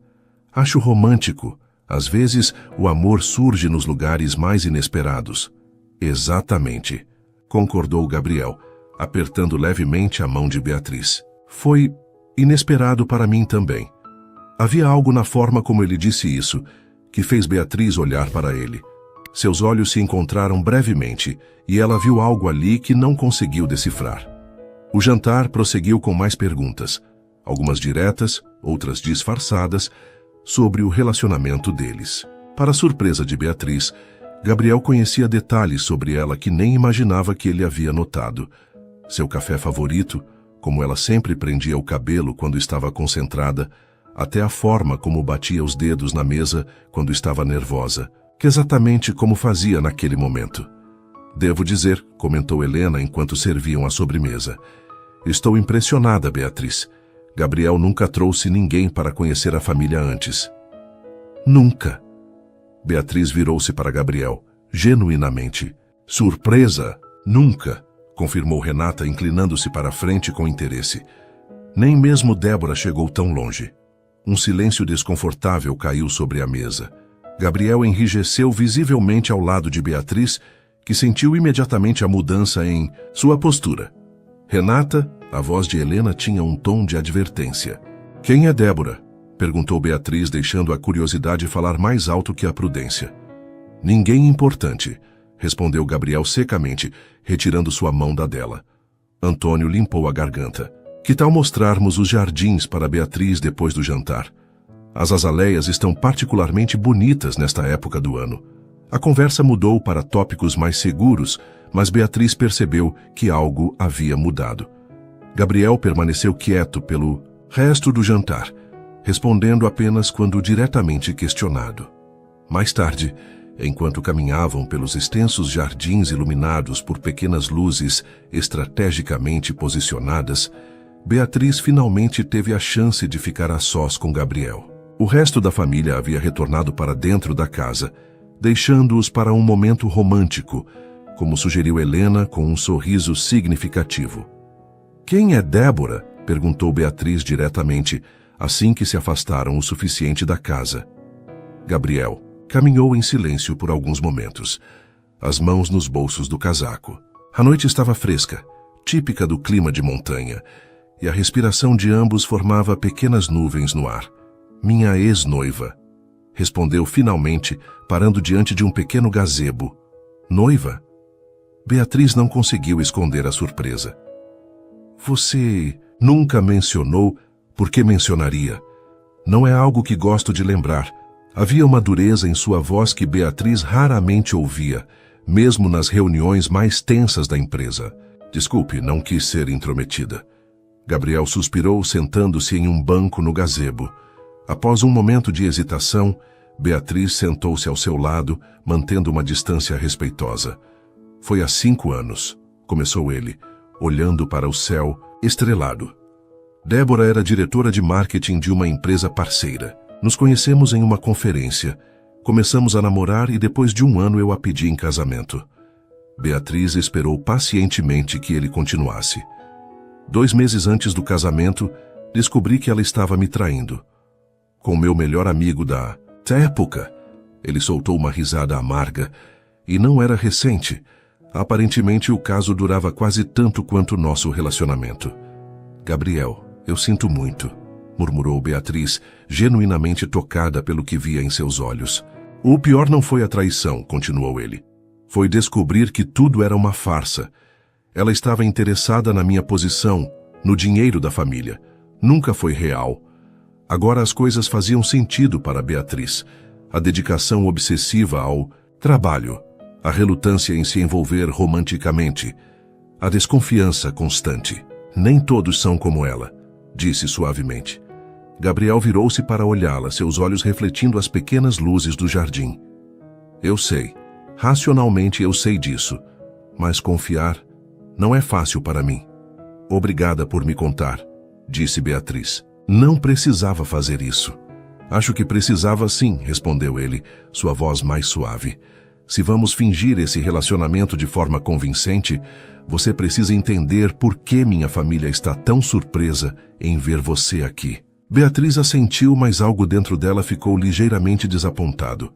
S1: Acho romântico. Às vezes, o amor surge nos lugares mais inesperados. Exatamente, concordou Gabriel, apertando levemente a mão de Beatriz. Foi inesperado para mim também. Havia algo na forma como ele disse isso, que fez Beatriz olhar para ele. Seus olhos se encontraram brevemente, e ela viu algo ali que não conseguiu decifrar. O jantar prosseguiu com mais perguntas, algumas diretas, outras disfarçadas, sobre o relacionamento deles. Para a surpresa de Beatriz, Gabriel conhecia detalhes sobre ela que nem imaginava que ele havia notado. Seu café favorito, como ela sempre prendia o cabelo quando estava concentrada, até a forma como batia os dedos na mesa quando estava nervosa, que exatamente como fazia naquele momento. Devo dizer, comentou Helena enquanto serviam a sobremesa. Estou impressionada, Beatriz. Gabriel nunca trouxe ninguém para conhecer a família antes. Nunca. Beatriz virou-se para Gabriel, genuinamente. Surpresa? Nunca, confirmou Renata, inclinando-se para a frente com interesse. Nem mesmo Débora chegou tão longe. Um silêncio desconfortável caiu sobre a mesa. Gabriel enrijeceu visivelmente ao lado de Beatriz, que sentiu imediatamente a mudança em sua postura. Renata, a voz de Helena tinha um tom de advertência. Quem é Débora? Perguntou Beatriz, deixando a curiosidade falar mais alto que a prudência. Ninguém importante, respondeu Gabriel secamente, retirando sua mão da dela. Antônio limpou a garganta. Que tal mostrarmos os jardins para Beatriz depois do jantar? As azaleias estão particularmente bonitas nesta época do ano. A conversa mudou para tópicos mais seguros, mas Beatriz percebeu que algo havia mudado. Gabriel permaneceu quieto pelo resto do jantar, respondendo apenas quando diretamente questionado. Mais tarde, enquanto caminhavam pelos extensos jardins iluminados por pequenas luzes estrategicamente posicionadas, Beatriz finalmente teve a chance de ficar a sós com Gabriel. O resto da família havia retornado para dentro da casa, deixando-os para um momento romântico, como sugeriu Helena com um sorriso significativo. Quem é Débora? Perguntou Beatriz diretamente, assim que se afastaram o suficiente da casa. Gabriel caminhou em silêncio por alguns momentos, as mãos nos bolsos do casaco. A noite estava fresca, típica do clima de montanha, e a respiração de ambos formava pequenas nuvens no ar. Minha ex-noiva. respondeu finalmente, parando diante de um pequeno gazebo. Noiva? Beatriz não conseguiu esconder a surpresa. Você nunca mencionou, por que mencionaria? Não é algo que gosto de lembrar. Havia uma dureza em sua voz que Beatriz raramente ouvia, mesmo nas reuniões mais tensas da empresa. Desculpe, não quis ser intrometida. Gabriel suspirou, sentando-se em um banco no gazebo. Após um momento de hesitação, Beatriz sentou-se ao seu lado, mantendo uma distância respeitosa. Foi há 5 anos, começou ele, olhando para o céu estrelado. Débora era diretora de marketing de uma empresa parceira. Nos conhecemos em uma conferência. Começamos a namorar e depois de 1 ano eu a pedi em casamento. Beatriz esperou pacientemente que ele continuasse. 2 meses antes do casamento, descobri que ela estava me traindo. Com meu melhor amigo da época. Ele soltou uma risada amarga. E não era recente. Aparentemente o caso durava quase tanto quanto o nosso relacionamento. Gabriel, eu sinto muito, murmurou Beatriz, genuinamente tocada pelo que via em seus olhos. O pior não foi a traição, continuou ele. Foi descobrir que tudo era uma farsa. Ela estava interessada na minha posição, no dinheiro da família. Nunca foi real. Agora as coisas faziam sentido para Beatriz. A dedicação obsessiva ao trabalho, a relutância em se envolver romanticamente, a desconfiança constante. Nem todos são como ela, disse suavemente. Gabriel virou-se para olhá-la, seus olhos refletindo as pequenas luzes do jardim. Eu sei, racionalmente eu sei disso, mas confiar não é fácil para mim. Obrigada por me contar, disse Beatriz. Não precisava fazer isso. Acho que precisava sim, respondeu ele, sua voz mais suave. Se vamos fingir esse relacionamento de forma convincente, você precisa entender por que minha família está tão surpresa em ver você aqui. Beatriz assentiu, mas algo dentro dela ficou ligeiramente desapontado.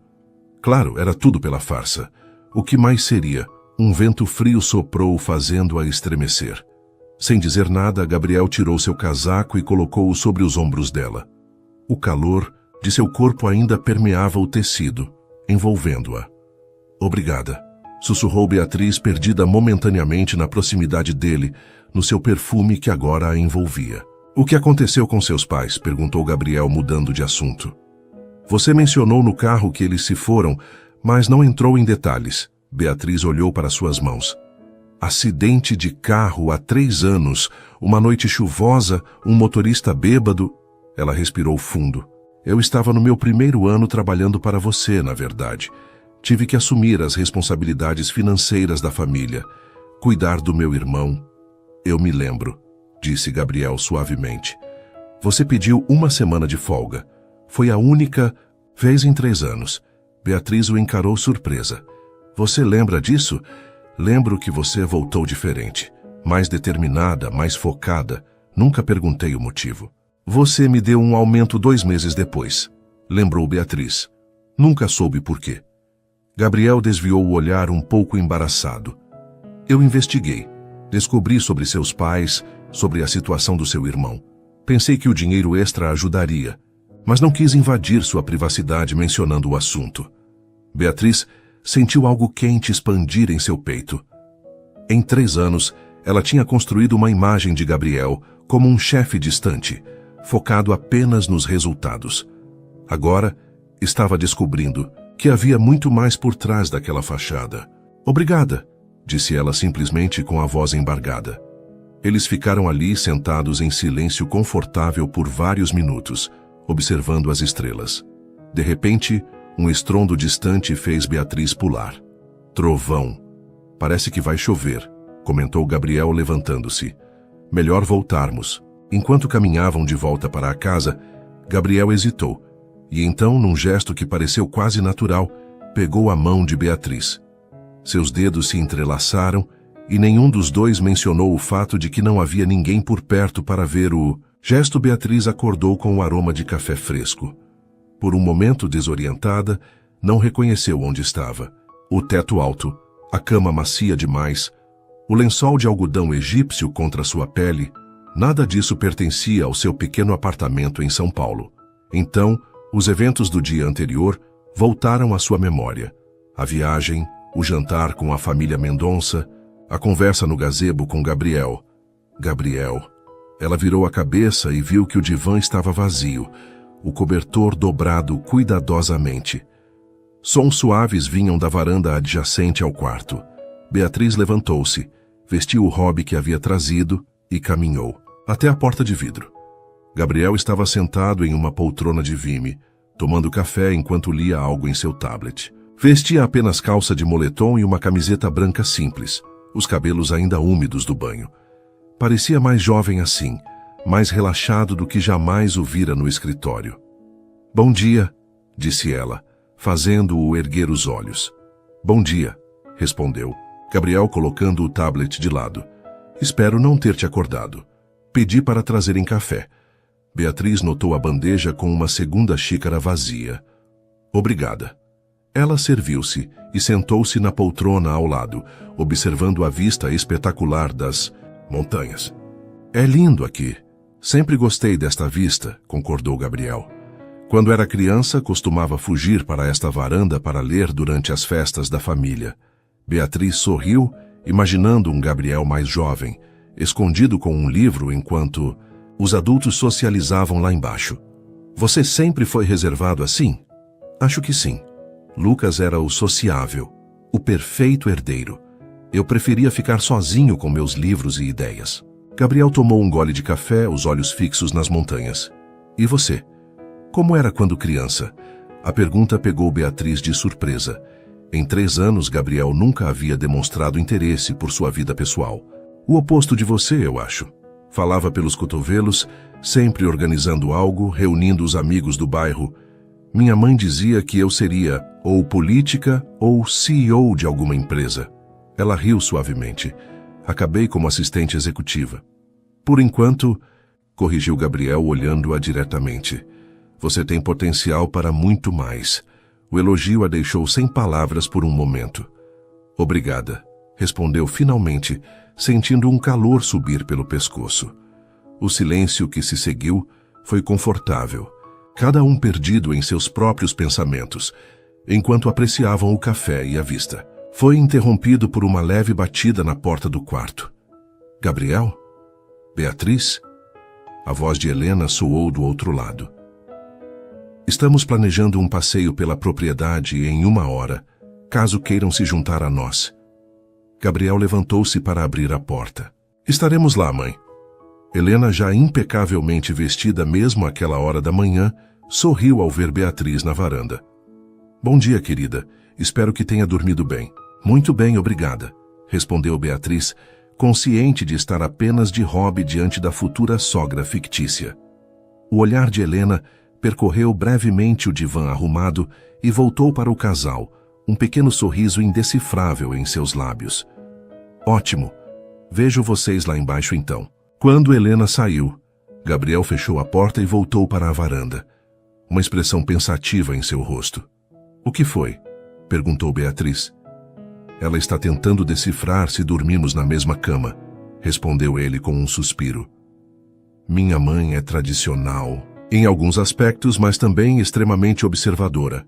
S1: Claro, era tudo pela farsa. O que mais seria? Um vento frio soprou, fazendo-a estremecer. Sem dizer nada, Gabriel tirou seu casaco e colocou-o sobre os ombros dela. O calor de seu corpo ainda permeava o tecido, envolvendo-a. Obrigada, sussurrou Beatriz, perdida momentaneamente na proximidade dele, no seu perfume que agora a envolvia. O que aconteceu com seus pais? Perguntou Gabriel, mudando de assunto. Você mencionou no carro que eles se foram, mas não entrou em detalhes. Beatriz olhou para suas mãos. Acidente de carro há 3 anos, uma noite chuvosa, um motorista bêbado. Ela respirou fundo. Eu estava no meu 1º ano trabalhando para você, na verdade. Tive que assumir as responsabilidades financeiras da família, cuidar do meu irmão. Eu me lembro, disse Gabriel suavemente. Você pediu 1 semana de folga. Foi a única vez em 3 anos. Beatriz o encarou surpresa. Você lembra disso? Lembro que você voltou diferente, mais determinada, mais focada. Nunca perguntei o motivo. Você me deu um aumento 2 meses depois, lembrou Beatriz. Nunca soube por quê. Gabriel desviou o olhar um pouco embaraçado. Eu investiguei. Descobri sobre seus pais, sobre a situação do seu irmão. Pensei que o dinheiro extra ajudaria, mas não quis invadir sua privacidade mencionando o assunto. Beatriz sentiu algo quente expandir em seu peito. Em 3 anos, ela tinha construído uma imagem de Gabriel como um chefe distante, focado apenas nos resultados. Agora, estava descobrindo que havia muito mais por trás daquela fachada. Obrigada, disse ela simplesmente com a voz embargada. Eles ficaram ali sentados em silêncio confortável por vários minutos, observando as estrelas. De repente, um estrondo distante fez Beatriz pular. Trovão. Parece que vai chover, comentou Gabriel levantando-se. Melhor voltarmos. Enquanto caminhavam de volta para a casa, Gabriel hesitou, e então, num gesto que pareceu quase natural, pegou a mão de Beatriz. Seus dedos se entrelaçaram, e nenhum dos dois mencionou o fato de que não havia ninguém por perto para ver o gesto. Beatriz acordou com o aroma de café fresco. Por um momento, desorientada, não reconheceu onde estava. O teto alto, a cama macia demais, o lençol de algodão egípcio contra sua pele, nada disso pertencia ao seu pequeno apartamento em São Paulo. Então, Os eventos do dia anterior voltaram à sua memória. A viagem, o jantar com a família Mendonça, a conversa no gazebo com Gabriel. Gabriel. Ela virou a cabeça e viu que o divã estava vazio, o cobertor dobrado cuidadosamente. Sons suaves vinham da varanda adjacente ao quarto. Beatriz levantou-se, vestiu o robe que havia trazido e caminhou até a porta de vidro. Gabriel estava sentado em uma poltrona de vime, tomando café enquanto lia algo em seu tablet. Vestia apenas calça de moletom e uma camiseta branca simples, os cabelos ainda úmidos do banho. Parecia mais jovem assim, mais relaxado do que jamais o vira no escritório. "Bom dia", disse ela, fazendo-o erguer os olhos. "Bom dia", respondeu, Gabriel colocando o tablet de lado. "Espero não ter te acordado. Pedi para trazerem café." Beatriz notou a bandeja com uma segunda xícara vazia. "Obrigada." Ela serviu-se e sentou-se na poltrona ao lado, observando a vista espetacular das montanhas. "É lindo aqui. Sempre gostei desta vista", concordou Gabriel. Quando era criança, costumava fugir para esta varanda para ler durante as festas da família. Beatriz sorriu, imaginando um Gabriel mais jovem, escondido com um livro enquanto os adultos socializavam lá embaixo. "Você sempre foi reservado assim?" "Acho que sim. Lucas era o sociável, o perfeito herdeiro. Eu preferia ficar sozinho com meus livros e ideias." Gabriel tomou um gole de café, os olhos fixos nas montanhas. "E você? Como era quando criança?" A pergunta pegou Beatriz de surpresa. Em 3 anos, Gabriel nunca havia demonstrado interesse por sua vida pessoal. "O oposto de você, eu acho." Falava pelos cotovelos, sempre organizando algo, reunindo os amigos do bairro. "Minha mãe dizia que eu seria ou política ou CEO de alguma empresa." Ela riu suavemente. "Acabei como assistente executiva." "Por enquanto", corrigiu Gabriel olhando-a diretamente. "Você tem potencial para muito mais." O elogio a deixou sem palavras por um momento. "Obrigada", respondeu finalmente, sentindo um calor subir pelo pescoço. O silêncio que se seguiu foi confortável, cada um perdido em seus próprios pensamentos, enquanto apreciavam o café e a vista. Foi interrompido por uma leve batida na porta do quarto. "Gabriel? Beatriz?" A voz de Helena soou do outro lado. "Estamos planejando um passeio pela propriedade em 1 hora, caso queiram se juntar a nós." Gabriel levantou-se para abrir a porta. "Estaremos lá, mãe." Helena, já impecavelmente vestida mesmo àquela hora da manhã, sorriu ao ver Beatriz na varanda. "Bom dia, querida. Espero que tenha dormido bem." "Muito bem, obrigada", respondeu Beatriz, consciente de estar apenas de hobby diante da futura sogra fictícia. O olhar de Helena percorreu brevemente o divã arrumado e voltou para o casal, um pequeno sorriso indecifrável em seus lábios. "Ótimo. Vejo vocês lá embaixo então." Quando Helena saiu, Gabriel fechou a porta e voltou para a varanda, uma expressão pensativa em seu rosto. "O que foi?" perguntou Beatriz. "Ela está tentando decifrar se dormimos na mesma cama", respondeu ele com um suspiro. "Minha mãe é tradicional, em alguns aspectos, mas também extremamente observadora."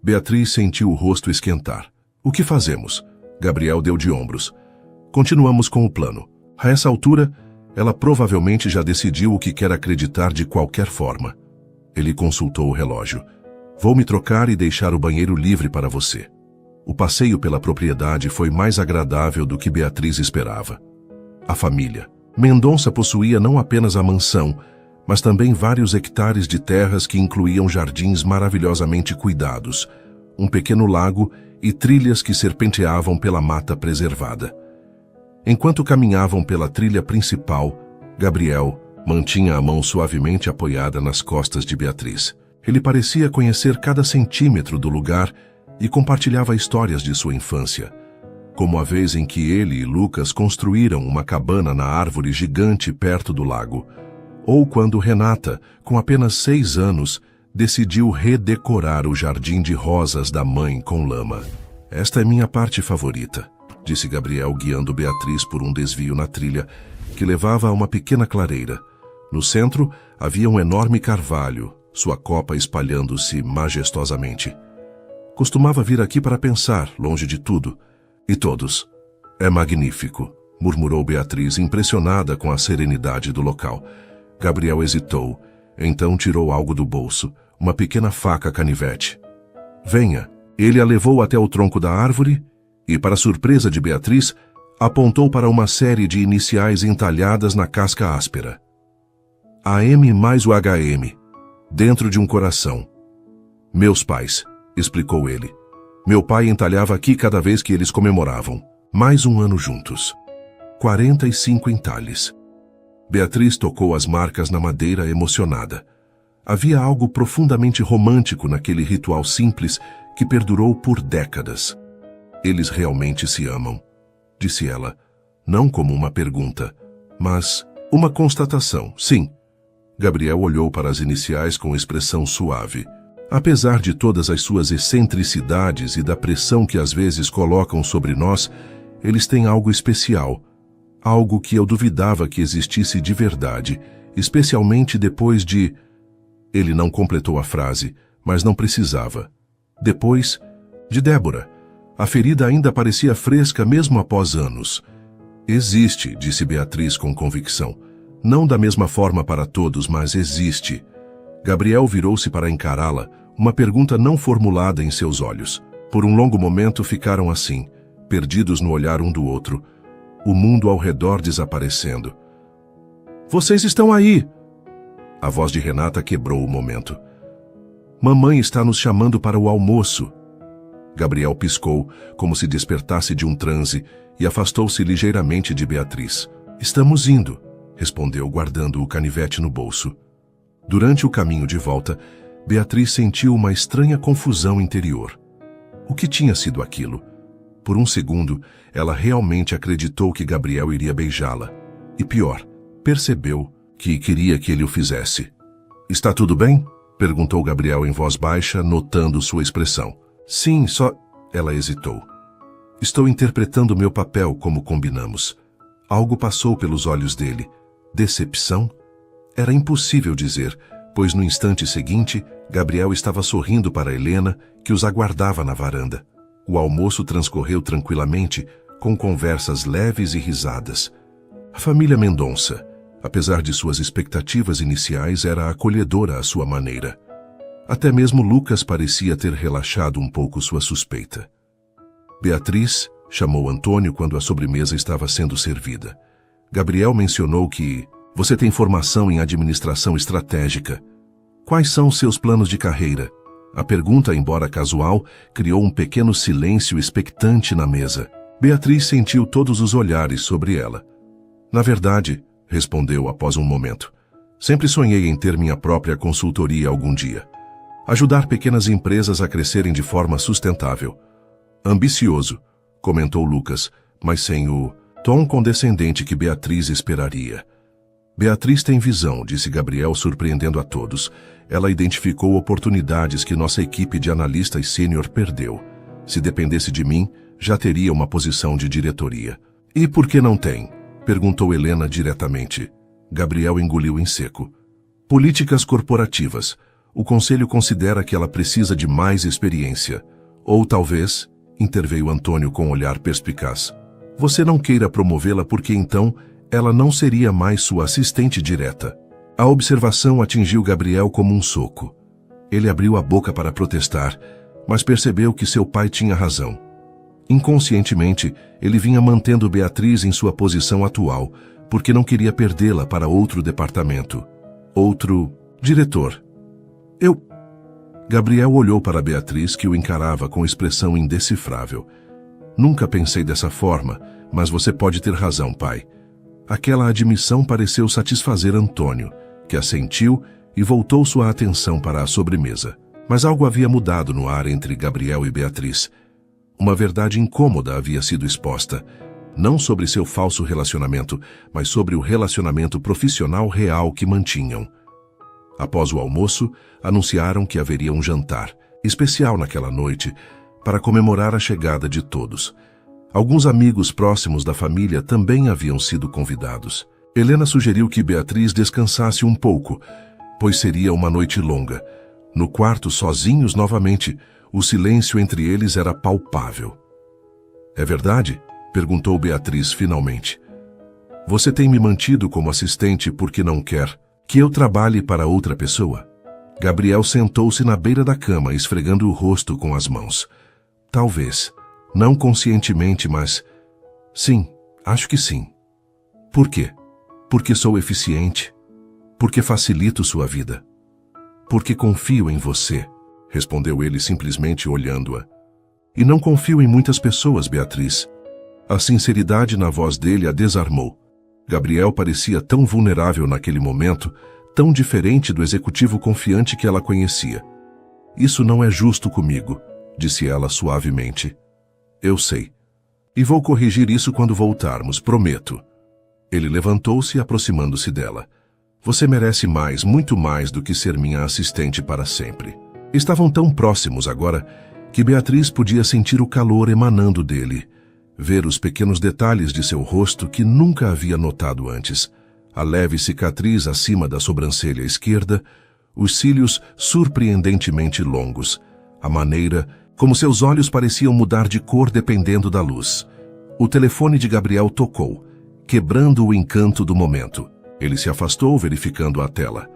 S1: Beatriz sentiu o rosto esquentar. "O que fazemos?" Gabriel deu de ombros. "Continuamos com o plano. A essa altura, ela provavelmente já decidiu o que quer acreditar de qualquer forma." Ele consultou o relógio. "Vou me trocar e deixar o banheiro livre para você." O passeio pela propriedade foi mais agradável do que Beatriz esperava. A família Mendonça possuía não apenas a mansão, mas também vários hectares de terras que incluíam jardins maravilhosamente cuidados, um pequeno lago e trilhas que serpenteavam pela mata preservada. Enquanto caminhavam pela trilha principal, Gabriel mantinha a mão suavemente apoiada nas costas de Beatriz. Ele parecia conhecer cada centímetro do lugar e compartilhava histórias de sua infância, como a vez em que ele e Lucas construíram uma cabana na árvore gigante perto do lago, ou quando Renata, com apenas 6 anos, decidiu redecorar o jardim de rosas da mãe com lama. "Esta é minha parte favorita", disse Gabriel, guiando Beatriz por um desvio na trilha que levava a uma pequena clareira. No centro havia um enorme carvalho, sua copa espalhando-se majestosamente. Costumava vir aqui para pensar, longe de tudo. E todos. É magnífico, murmurou Beatriz, impressionada com a serenidade do local. Gabriel hesitou, então tirou algo do bolso, uma pequena faca canivete. Venha. Ele a levou até o tronco da árvore e, para surpresa de Beatriz, apontou para uma série de iniciais entalhadas na casca áspera. A M mais o HM, dentro de um coração. Meus pais, explicou ele. Meu pai entalhava aqui cada vez que eles comemoravam. Mais um ano juntos. 45 entalhes. Beatriz tocou as marcas na madeira emocionada. Havia algo profundamente romântico naquele ritual simples que perdurou por décadas. Eles realmente se amam, disse ela, não como uma pergunta, mas uma constatação, sim. Gabriel olhou para as iniciais com expressão suave. Apesar de todas as suas excentricidades e da pressão que às vezes colocam sobre nós, eles têm algo especial, algo que eu duvidava que existisse de verdade, especialmente depois de... Ele não completou a frase, mas não precisava. Depois, de Débora. A ferida ainda parecia fresca mesmo após anos. Existe, disse Beatriz com convicção. Não da mesma forma para todos, mas existe. Gabriel virou-se para encará-la, uma pergunta não formulada em seus olhos. Por um longo momento ficaram assim, perdidos no olhar um do outro, o mundo ao redor desaparecendo. Vocês estão aí! A voz de Renata quebrou o momento. Mamãe está nos chamando para o almoço. Gabriel piscou, como se despertasse de um transe, e afastou-se ligeiramente de Beatriz. Estamos indo, respondeu, guardando o canivete no bolso. Durante o caminho de volta, Beatriz sentiu uma estranha confusão interior. O que tinha sido aquilo? Por um segundo, ela realmente acreditou que Gabriel iria beijá-la. E pior, percebeu que queria que ele o fizesse. Está tudo bem? Perguntou Gabriel em voz baixa, notando sua expressão. Sim, só... Ela hesitou. Estou interpretando meu papel como combinamos. Algo passou pelos olhos dele. Decepção? Era impossível dizer, pois no instante seguinte, Gabriel estava sorrindo para Helena, que os aguardava na varanda. O almoço transcorreu tranquilamente, com conversas leves e risadas. A família Mendonça, apesar de suas expectativas iniciais, era acolhedora à sua maneira. Até mesmo Lucas parecia ter relaxado um pouco sua suspeita. Beatriz chamou Antônio quando a sobremesa estava sendo servida. Gabriel mencionou que você tem formação em administração estratégica. Quais são seus planos de carreira? A pergunta, embora casual, criou um pequeno silêncio expectante na mesa. Beatriz sentiu todos os olhares sobre ela. Na verdade, respondeu após um momento, sempre sonhei em ter minha própria consultoria algum dia. Ajudar pequenas empresas a crescerem de forma sustentável. Ambicioso, comentou Lucas, mas sem o tom condescendente que Beatriz esperaria. Beatriz tem visão, disse Gabriel, surpreendendo a todos. Ela identificou oportunidades que nossa equipe de analistas sênior perdeu. Se dependesse de mim, já teria uma posição de diretoria. E por que não tem? Perguntou Helena diretamente. Gabriel engoliu em seco. Políticas corporativas. O conselho considera que ela precisa de mais experiência. Ou talvez, interveio Antônio com um olhar perspicaz, você não queira promovê-la porque então ela não seria mais sua assistente direta. A observação atingiu Gabriel como um soco. Ele abriu a boca para protestar, mas percebeu que seu pai tinha razão. Inconscientemente, ele vinha mantendo Beatriz em sua posição atual, porque não queria perdê-la para outro departamento. Outro diretor. Gabriel olhou para Beatriz, que o encarava com expressão indecifrável. Nunca pensei dessa forma, mas você pode ter razão, pai. Aquela admissão pareceu satisfazer Antônio, que assentiu e voltou sua atenção para a sobremesa. Mas algo havia mudado no ar entre Gabriel e Beatriz. Uma verdade incômoda havia sido exposta, não sobre seu falso relacionamento, mas sobre o relacionamento profissional real que mantinham. Após o almoço, anunciaram que haveria um jantar, especial naquela noite, para comemorar a chegada de todos. Alguns amigos próximos da família também haviam sido convidados. Helena sugeriu que Beatriz descansasse um pouco, pois seria uma noite longa. No quarto, sozinhos novamente, o silêncio entre eles era palpável. É verdade? Perguntou Beatriz finalmente. Você tem me mantido como assistente porque não quer que eu trabalhe para outra pessoa? Gabriel sentou-se na beira da cama, esfregando o rosto com as mãos. Talvez. Não conscientemente, mas... Sim, acho que sim. Por quê? Porque sou eficiente. Porque facilito sua vida. Porque confio em você, respondeu ele simplesmente olhando-a. E não confio em muitas pessoas, Beatriz. A sinceridade na voz dele a desarmou. Gabriel parecia tão vulnerável naquele momento, tão diferente do executivo confiante que ela conhecia. Isso não é justo comigo, disse ela suavemente. Eu sei. E vou corrigir isso quando voltarmos, prometo. Ele levantou-se, aproximando-se dela. Você merece mais, muito mais do que ser minha assistente para sempre. Estavam tão próximos agora que Beatriz podia sentir o calor emanando dele, ver os pequenos detalhes de seu rosto que nunca havia notado antes, a leve cicatriz acima da sobrancelha esquerda, os cílios surpreendentemente longos, a maneira como seus olhos pareciam mudar de cor dependendo da luz. O telefone de Gabriel tocou, quebrando o encanto do momento. Ele se afastou, verificando a tela.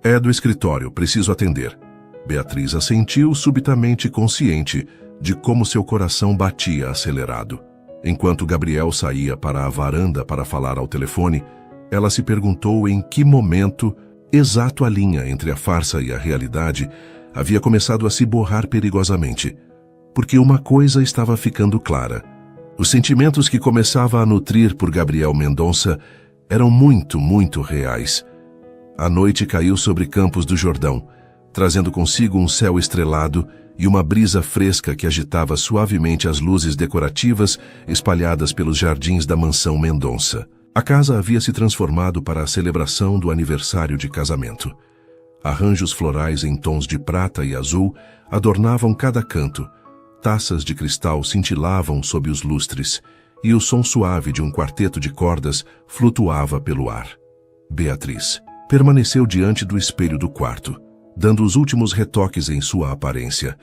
S1: É do escritório, preciso atender. Beatriz assentiu, subitamente consciente de como seu coração batia acelerado. Enquanto Gabriel saía para a varanda para falar ao telefone, ela se perguntou em que momento exato a linha entre a farsa e a realidade havia começado a se borrar perigosamente. Porque uma coisa estava ficando clara. Os sentimentos que começava a nutrir por Gabriel Mendonça eram muito, muito reais. A noite caiu sobre Campos do Jordão, trazendo consigo um céu estrelado e uma brisa fresca que agitava suavemente as luzes decorativas espalhadas pelos jardins da mansão Mendonça. A casa havia se transformado para a celebração do aniversário de casamento. Arranjos florais em tons de prata e azul adornavam cada canto, taças de cristal cintilavam sob os lustres, e o som suave de um quarteto de cordas flutuava pelo ar. Beatriz permaneceu diante do espelho do quarto, dando os últimos retoques em sua aparência.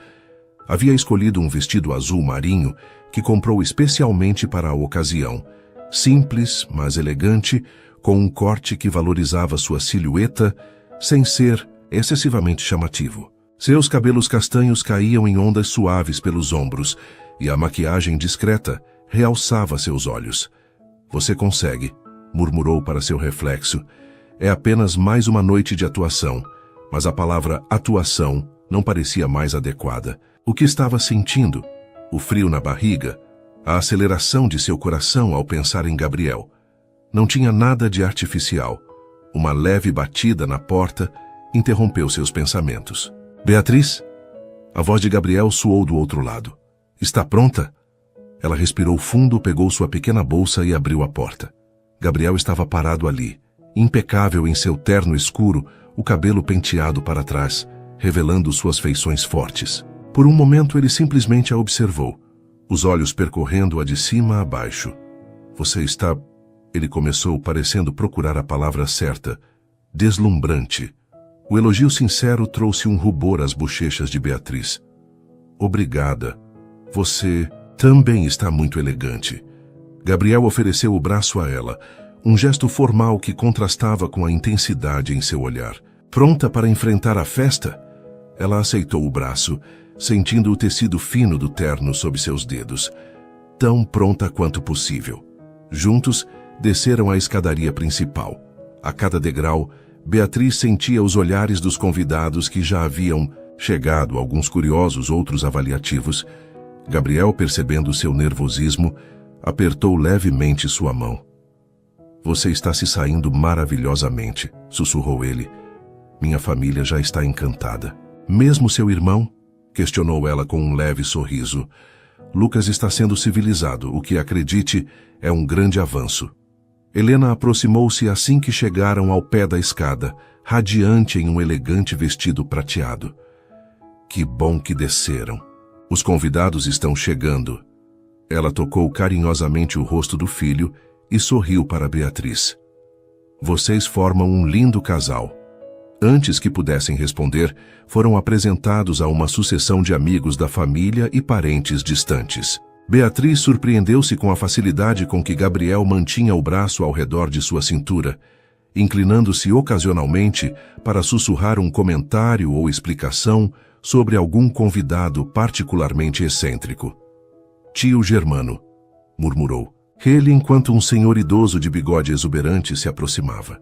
S1: Havia escolhido um vestido azul marinho que comprou especialmente para a ocasião, simples, mas elegante, com um corte que valorizava sua silhueta, sem ser excessivamente chamativo. Seus cabelos castanhos caíam em ondas suaves pelos ombros, e a maquiagem discreta realçava seus olhos. Você consegue, murmurou para seu reflexo. É apenas mais uma noite de atuação, mas a palavra atuação não parecia mais adequada. O que estava sentindo? O frio na barriga? A aceleração de seu coração ao pensar em Gabriel. Não tinha nada de artificial. Uma leve batida na porta interrompeu seus pensamentos. Beatriz? A voz de Gabriel soou do outro lado. Está pronta? Ela respirou fundo, pegou sua pequena bolsa e abriu a porta. Gabriel estava parado ali, impecável em seu terno escuro, o cabelo penteado para trás, revelando suas feições fortes. Por um momento ele simplesmente a observou, os olhos percorrendo-a de cima a baixo. Você está... Ele começou, parecendo procurar a palavra certa. Deslumbrante. O elogio sincero trouxe um rubor às bochechas de Beatriz. Obrigada. Você também está muito elegante. Gabriel ofereceu o braço a ela, um gesto formal que contrastava com a intensidade em seu olhar. Pronta para enfrentar a festa? Ela aceitou o braço, sentindo o tecido fino do terno sob seus dedos. Tão pronta quanto possível. Juntos, desceram a escadaria principal. A cada degrau, Beatriz sentia os olhares dos convidados que já haviam chegado, alguns curiosos, outros avaliativos. Gabriel, percebendo seu nervosismo, apertou levemente sua mão. Você está se saindo maravilhosamente, sussurrou ele. Minha família já está encantada. Mesmo seu irmão? Questionou ela com um leve sorriso. Lucas está sendo civilizado, o que, acredite, é um grande avanço. Helena aproximou-se assim que chegaram ao pé da escada, radiante em um elegante vestido prateado. Que bom que desceram. Os convidados estão chegando. Ela tocou carinhosamente o rosto do filho e sorriu para Beatriz. Vocês formam um lindo casal. Antes que pudessem responder, foram apresentados a uma sucessão de amigos da família e parentes distantes. Beatriz surpreendeu-se com a facilidade com que Gabriel mantinha o braço ao redor de sua cintura, inclinando-se ocasionalmente para sussurrar um comentário ou explicação sobre algum convidado particularmente excêntrico. "Tio Germano", murmurou ele enquanto um senhor idoso de bigode exuberante se aproximava.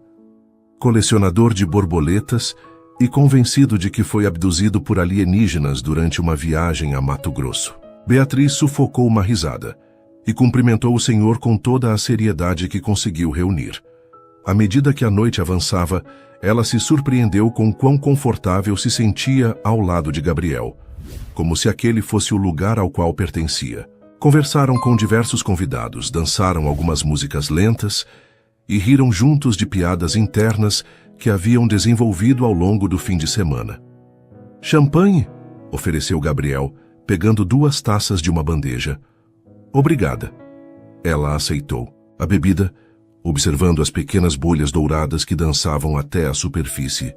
S1: Colecionador de borboletas e convencido de que foi abduzido por alienígenas durante uma viagem a Mato Grosso. Beatriz sufocou uma risada e cumprimentou o senhor com toda a seriedade que conseguiu reunir. À medida que a noite avançava, ela se surpreendeu com quão confortável se sentia ao lado de Gabriel, como se aquele fosse o lugar ao qual pertencia. Conversaram com diversos convidados, dançaram algumas músicas lentas e riram juntos de piadas internas que haviam desenvolvido ao longo do fim de semana. "Champanhe?", ofereceu Gabriel, pegando 2 taças de uma bandeja. "Obrigada." Ela aceitou a bebida, observando as pequenas bolhas douradas que dançavam até a superfície.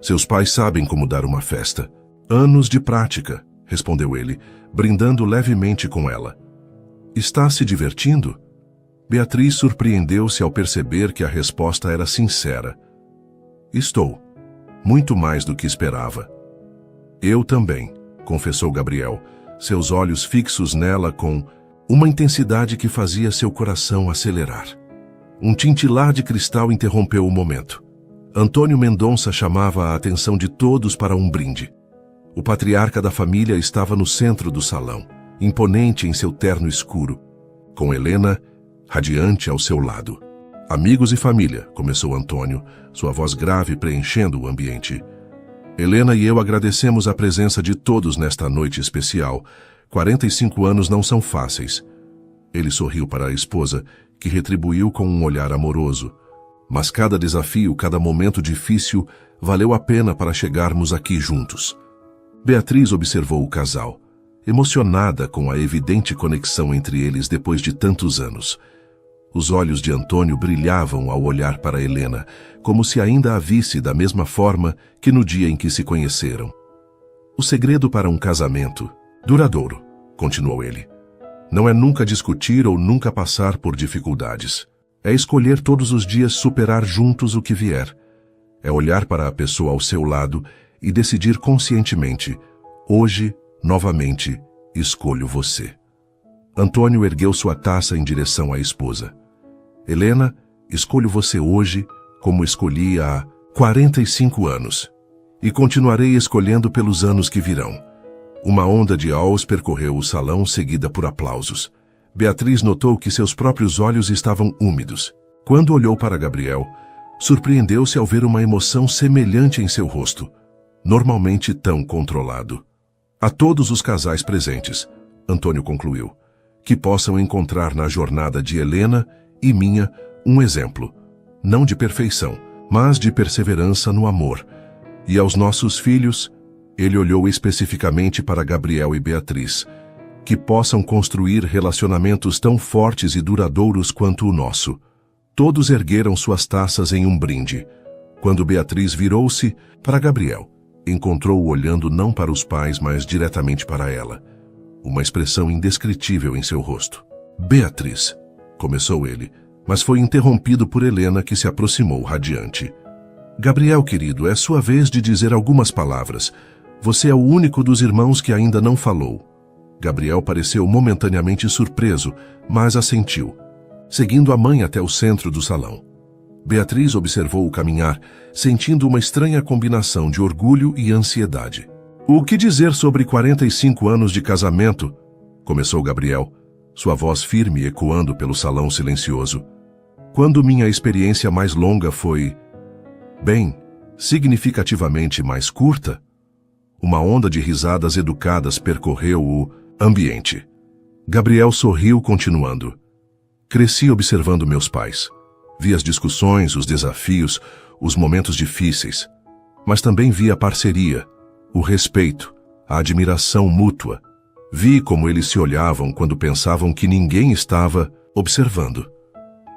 S1: "Seus pais sabem como dar uma festa." "Anos de prática", respondeu ele, brindando levemente com ela. "Está se divertindo?" Beatriz surpreendeu-se ao perceber que a resposta era sincera. "Estou. Muito mais do que esperava." "Eu também", confessou Gabriel, seus olhos fixos nela com uma intensidade que fazia seu coração acelerar. Um tintilar de cristal interrompeu o momento. Antônio Mendonça chamava a atenção de todos para um brinde. O patriarca da família estava no centro do salão, imponente em seu terno escuro, com Helena radiante ao seu lado. "Amigos e família", começou Antônio, sua voz grave preenchendo o ambiente. "Helena e eu agradecemos a presença de todos nesta noite especial. 45 anos não são fáceis." Ele sorriu para a esposa, que retribuiu com um olhar amoroso. "Mas cada desafio, cada momento difícil, valeu a pena para chegarmos aqui juntos." Beatriz observou o casal, emocionada com a evidente conexão entre eles depois de tantos anos. Os olhos de Antônio brilhavam ao olhar para Helena, como se ainda a visse da mesma forma que no dia em que se conheceram. "O segredo para um casamento duradouro", continuou ele, "não é nunca discutir ou nunca passar por dificuldades. É escolher todos os dias superar juntos o que vier. É olhar para a pessoa ao seu lado e decidir conscientemente: hoje, novamente, escolho você." Antônio ergueu sua taça em direção à esposa. "Helena, escolho você hoje como escolhi há 45 anos. E continuarei escolhendo pelos anos que virão." Uma onda de aos percorreu o salão, seguida por aplausos. Beatriz notou que seus próprios olhos estavam úmidos. Quando olhou para Gabriel, surpreendeu-se ao ver uma emoção semelhante em seu rosto, normalmente tão controlado. "A todos os casais presentes", Antônio concluiu, "que possam encontrar na jornada de Helena e minha um exemplo, não de perfeição, mas de perseverança no amor. E aos nossos filhos", ele olhou especificamente para Gabriel e Beatriz, "que possam construir relacionamentos tão fortes e duradouros quanto o nosso." Todos ergueram suas taças em um brinde. Quando Beatriz virou-se para Gabriel, encontrou-o olhando não para os pais, mas diretamente para ela, uma expressão indescritível em seu rosto. "Beatriz", começou ele, mas foi interrompido por Helena, que se aproximou radiante. "Gabriel, querido, é sua vez de dizer algumas palavras. Você é o único dos irmãos que ainda não falou." Gabriel pareceu momentaneamente surpreso, mas assentiu, seguindo a mãe até o centro do salão. Beatriz observou-o caminhar, sentindo uma estranha combinação de orgulho e ansiedade. "O que dizer sobre 45 anos de casamento?", começou Gabriel, sua voz firme ecoando pelo salão silencioso. "Quando minha experiência mais longa foi, bem, significativamente mais curta." Uma onda de risadas educadas percorreu o ambiente. Gabriel sorriu, continuando: "Cresci observando meus pais. Vi as discussões, os desafios, os momentos difíceis. Mas também vi a parceria, o respeito, a admiração mútua. Vi como eles se olhavam quando pensavam que ninguém estava observando."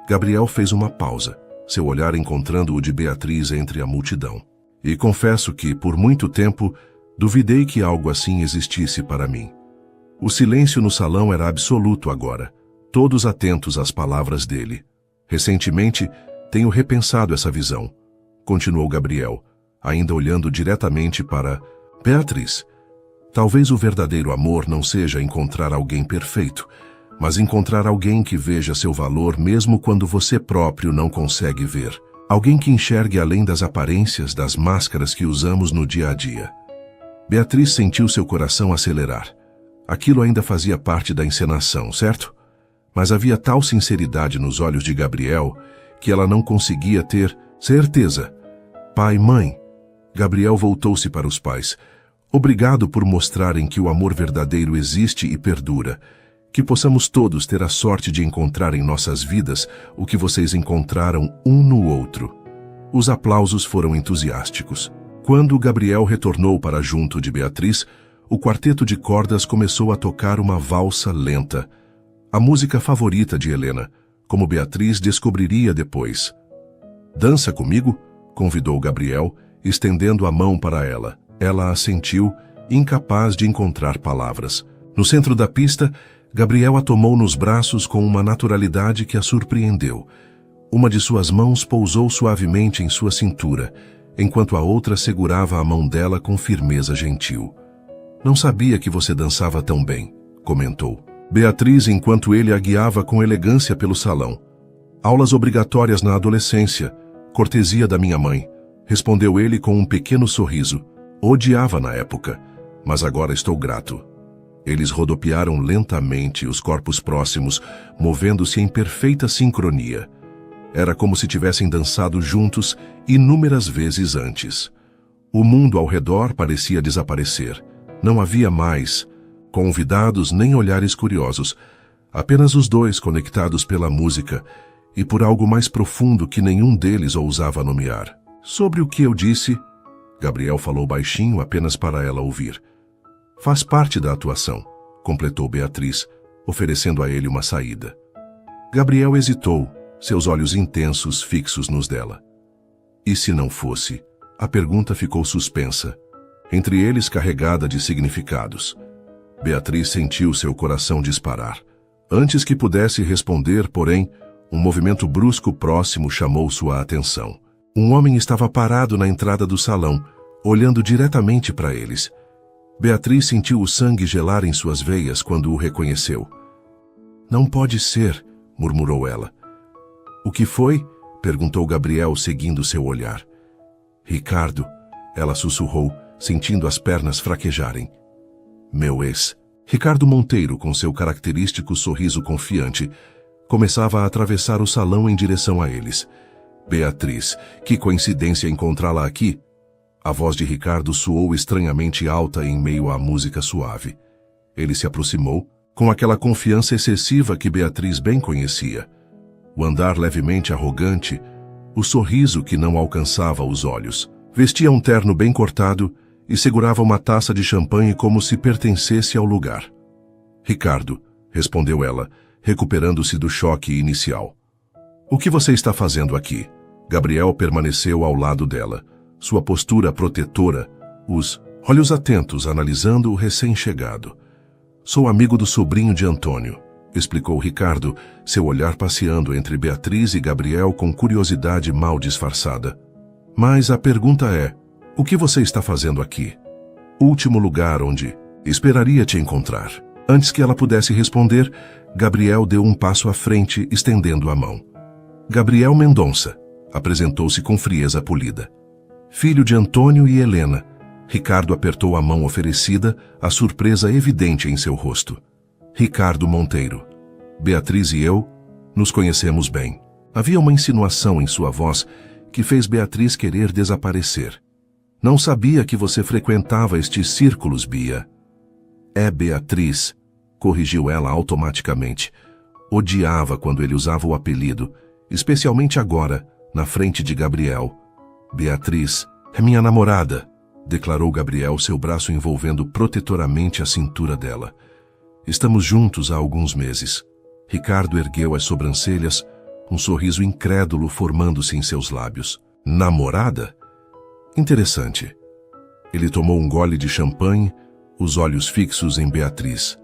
S1: Gabriel fez uma pausa, seu olhar encontrando o de Beatriz entre a multidão. E confesso que, por muito tempo, duvidei que algo assim existisse para mim. O silêncio no salão era absoluto agora, todos atentos às palavras dele. Recentemente, tenho repensado essa visão, continuou Gabriel, ainda olhando diretamente para Beatriz. Talvez o verdadeiro amor não seja encontrar alguém perfeito, mas encontrar alguém que veja seu valor mesmo quando você próprio não consegue ver. Alguém que enxergue além das aparências, das máscaras que usamos no dia a dia. Beatriz sentiu seu coração acelerar. Aquilo ainda fazia parte da encenação, certo? Mas havia tal sinceridade nos olhos de Gabriel que ela não conseguia ter certeza. Pai, mãe. Gabriel voltou-se para os pais. Obrigado por mostrarem que o amor verdadeiro existe e perdura. Que possamos todos ter a sorte de encontrar em nossas vidas o que vocês encontraram um no outro. Os aplausos foram entusiásticos. Quando Gabriel retornou para junto de Beatriz, o quarteto de cordas começou a tocar uma valsa lenta. A música favorita de Helena, como Beatriz descobriria depois. Dança comigo? Convidou Gabriel, estendendo a mão para ela. Ela assentiu, incapaz de encontrar palavras. No centro da pista, Gabriel a tomou nos braços com uma naturalidade que a surpreendeu. Uma de suas mãos pousou suavemente em sua cintura, enquanto a outra segurava a mão dela com firmeza gentil. Não sabia que você dançava tão bem, comentou Beatriz enquanto ele a guiava com elegância pelo salão. Aulas obrigatórias na adolescência, cortesia da minha mãe, respondeu ele com um pequeno sorriso. Odiava na época, mas agora estou grato. Eles rodopiaram lentamente, os corpos próximos, movendo-se em perfeita sincronia. Era como se tivessem dançado juntos inúmeras vezes antes. O mundo ao redor parecia desaparecer. Não havia mais convidados nem olhares curiosos, apenas os dois conectados pela música e por algo mais profundo que nenhum deles ousava nomear. Sobre o que eu disse, Gabriel falou baixinho apenas para ela ouvir. Faz parte da atuação, completou Beatriz, oferecendo a ele uma saída. Gabriel hesitou, seus olhos intensos fixos nos dela. E se não fosse? A pergunta ficou suspensa, entre eles carregada de significados. Beatriz sentiu seu coração disparar. Antes que pudesse responder, porém, um movimento brusco próximo chamou sua atenção. Um homem estava parado na entrada do salão, olhando diretamente para eles. Beatriz sentiu o sangue gelar em suas veias quando o reconheceu. Não pode ser, murmurou ela. O que foi? Perguntou Gabriel, seguindo seu olhar. Ricardo, ela sussurrou, sentindo as pernas fraquejarem. Meu ex. Ricardo Monteiro, com seu característico sorriso confiante, começava a atravessar o salão em direção a eles. Beatriz, que coincidência encontrá-la aqui. A voz de Ricardo soou estranhamente alta em meio à música suave. Ele se aproximou, com aquela confiança excessiva que Beatriz bem conhecia. O andar levemente arrogante, o sorriso que não alcançava os olhos. Vestia um terno bem cortado e segurava uma taça de champanhe como se pertencesse ao lugar. Ricardo, respondeu ela, recuperando-se do choque inicial. O que você está fazendo aqui? Gabriel permaneceu ao lado dela, sua postura protetora, os olhos atentos analisando o recém-chegado. Sou amigo do sobrinho de Antônio, explicou Ricardo, seu olhar passeando entre Beatriz e Gabriel com curiosidade mal disfarçada. Mas a pergunta é, o que você está fazendo aqui? Último lugar onde esperaria te encontrar. Antes que ela pudesse responder, Gabriel deu um passo à frente, estendendo a mão. Gabriel Mendonça, apresentou-se com frieza polida. Filho de Antônio e Helena. Ricardo apertou a mão oferecida, a surpresa evidente em seu rosto. Ricardo Monteiro. Beatriz e eu nos conhecemos bem. Havia uma insinuação em sua voz que fez Beatriz querer desaparecer. Não sabia que você frequentava estes círculos, Bia. É Beatriz, corrigiu ela automaticamente. Odiava quando ele usava o apelido, especialmente agora, na frente de Gabriel. Beatriz é minha namorada, declarou Gabriel, seu braço envolvendo protetoramente a cintura dela. Estamos juntos há alguns meses. Ricardo ergueu as sobrancelhas, um sorriso incrédulo formando-se em seus lábios. Namorada? Interessante. Ele tomou um gole de champanhe, os olhos fixos em Beatriz.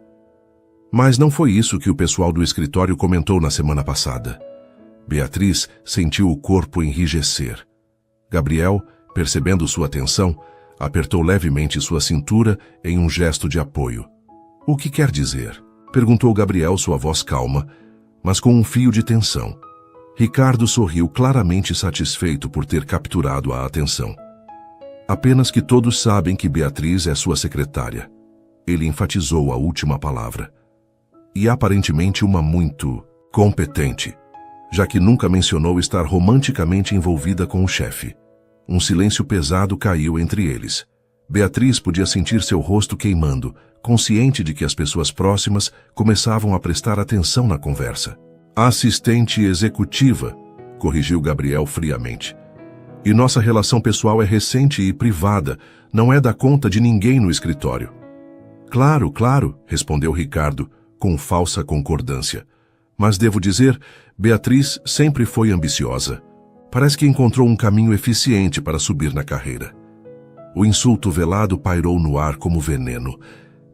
S1: Mas não foi isso que o pessoal do escritório comentou na semana passada. Beatriz sentiu o corpo enrijecer. Gabriel, percebendo sua tensão, apertou levemente sua cintura em um gesto de apoio. O que quer dizer? Perguntou Gabriel, sua voz calma, mas com um fio de tensão. Ricardo sorriu, claramente satisfeito por ter capturado a atenção. Apenas que todos sabem que Beatriz é sua secretária. Ele enfatizou a última palavra. E aparentemente uma muito competente, já que nunca mencionou estar romanticamente envolvida com o chefe. Um silêncio pesado caiu entre eles. Beatriz podia sentir seu rosto queimando, consciente de que as pessoas próximas começavam a prestar atenção na conversa. Assistente executiva, corrigiu Gabriel friamente. E nossa relação pessoal é recente e privada, não é da conta de ninguém no escritório. Claro, claro, respondeu Ricardo, com falsa concordância. Mas devo dizer, Beatriz sempre foi ambiciosa. Parece que encontrou um caminho eficiente para subir na carreira. O insulto velado pairou no ar como veneno.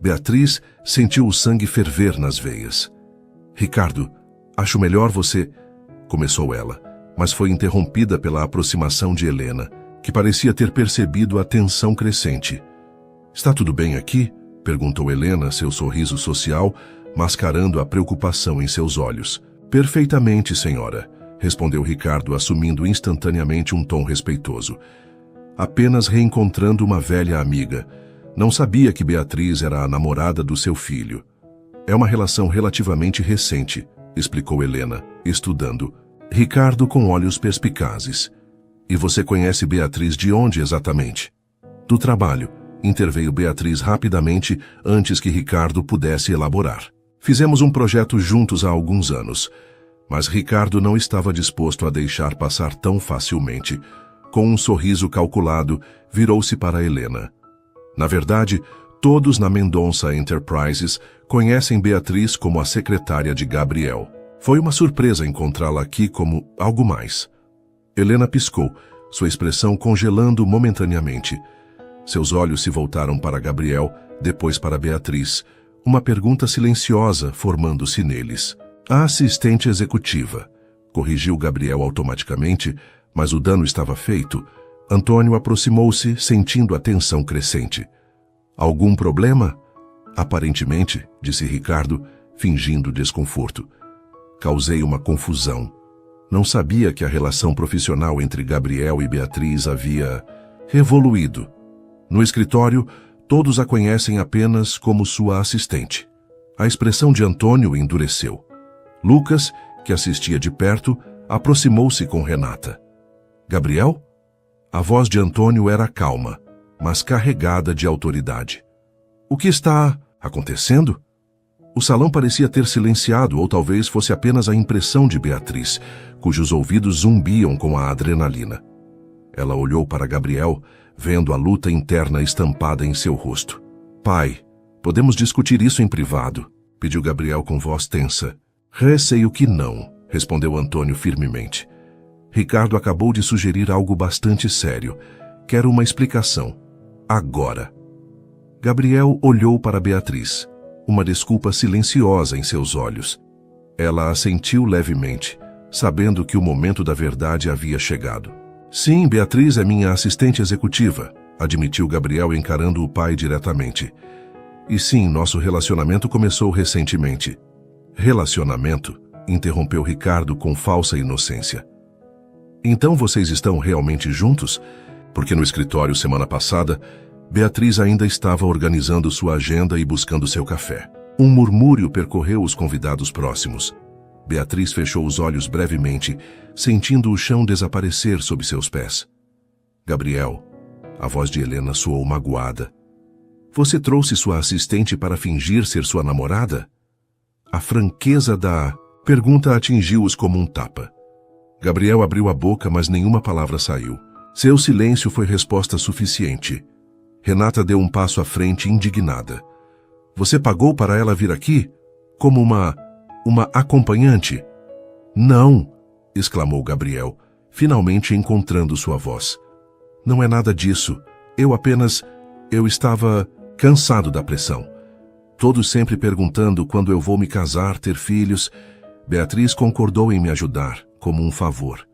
S1: Beatriz sentiu o sangue ferver nas veias. Ricardo, acho melhor você... Começou ela, mas foi interrompida pela aproximação de Helena, que parecia ter percebido a tensão crescente. Está tudo bem aqui? Perguntou Helena, seu sorriso social, mascarando a preocupação em seus olhos. Perfeitamente, senhora, respondeu Ricardo, assumindo instantaneamente um tom respeitoso. Apenas reencontrando uma velha amiga. Não sabia que Beatriz era a namorada do seu filho. É uma relação relativamente recente, explicou Helena, estudando. Ricardo com olhos perspicazes. E você conhece Beatriz de onde exatamente? Do trabalho, interveio Beatriz rapidamente antes que Ricardo pudesse elaborar. Fizemos um projeto juntos há alguns anos, mas Ricardo não estava disposto a deixar passar tão facilmente. Com um sorriso calculado, virou-se para Helena. Na verdade, todos na Mendonça Enterprises conhecem Beatriz como a secretária de Gabriel. Foi uma surpresa encontrá-la aqui como algo mais. Helena piscou, sua expressão congelando momentaneamente. Seus olhos se voltaram para Gabriel, depois para Beatriz, uma pergunta silenciosa formando-se neles. A assistente executiva, corrigiu Gabriel automaticamente, mas o dano estava feito. Antônio aproximou-se, sentindo a tensão crescente. Algum problema? Aparentemente, disse Ricardo, fingindo desconforto. Causei uma confusão. Não sabia que a relação profissional entre Gabriel e Beatriz havia evoluído. No escritório, todos a conhecem apenas como sua assistente. A expressão de Antônio endureceu. Lucas, que assistia de perto, aproximou-se com Renata. Gabriel? A voz de Antônio era calma, mas carregada de autoridade. O que está acontecendo? O salão parecia ter silenciado, ou talvez fosse apenas a impressão de Beatriz, cujos ouvidos zumbiam com a adrenalina. Ela olhou para Gabriel, vendo a luta interna estampada em seu rosto. Pai, podemos discutir isso em privado, pediu Gabriel com voz tensa. Receio que não, respondeu Antônio firmemente. Ricardo acabou de sugerir algo bastante sério. Quero uma explicação. Agora. Gabriel olhou para Beatriz, uma desculpa silenciosa em seus olhos. Ela assentiu levemente, sabendo que o momento da verdade havia chegado. Sim, Beatriz é minha assistente executiva, admitiu Gabriel encarando o pai diretamente. E sim, nosso relacionamento começou recentemente. Relacionamento? Interrompeu Ricardo com falsa inocência. Então vocês estão realmente juntos? Porque no escritório semana passada, Beatriz ainda estava organizando sua agenda e buscando seu café. Um murmúrio percorreu os convidados próximos. Beatriz fechou os olhos brevemente, sentindo o chão desaparecer sob seus pés. Gabriel, a voz de Helena soou magoada. Você trouxe sua assistente para fingir ser sua namorada? A franqueza da pergunta atingiu-os como um tapa. Gabriel abriu a boca, mas nenhuma palavra saiu. Seu silêncio foi resposta suficiente. Renata deu um passo à frente, indignada. Você pagou para ela vir aqui? Como uma acompanhante? Não! Exclamou Gabriel, finalmente encontrando sua voz. Não é nada disso. Eu estava cansado da pressão. Todos sempre perguntando quando eu vou me casar, ter filhos. Beatriz concordou em me ajudar, como um favor.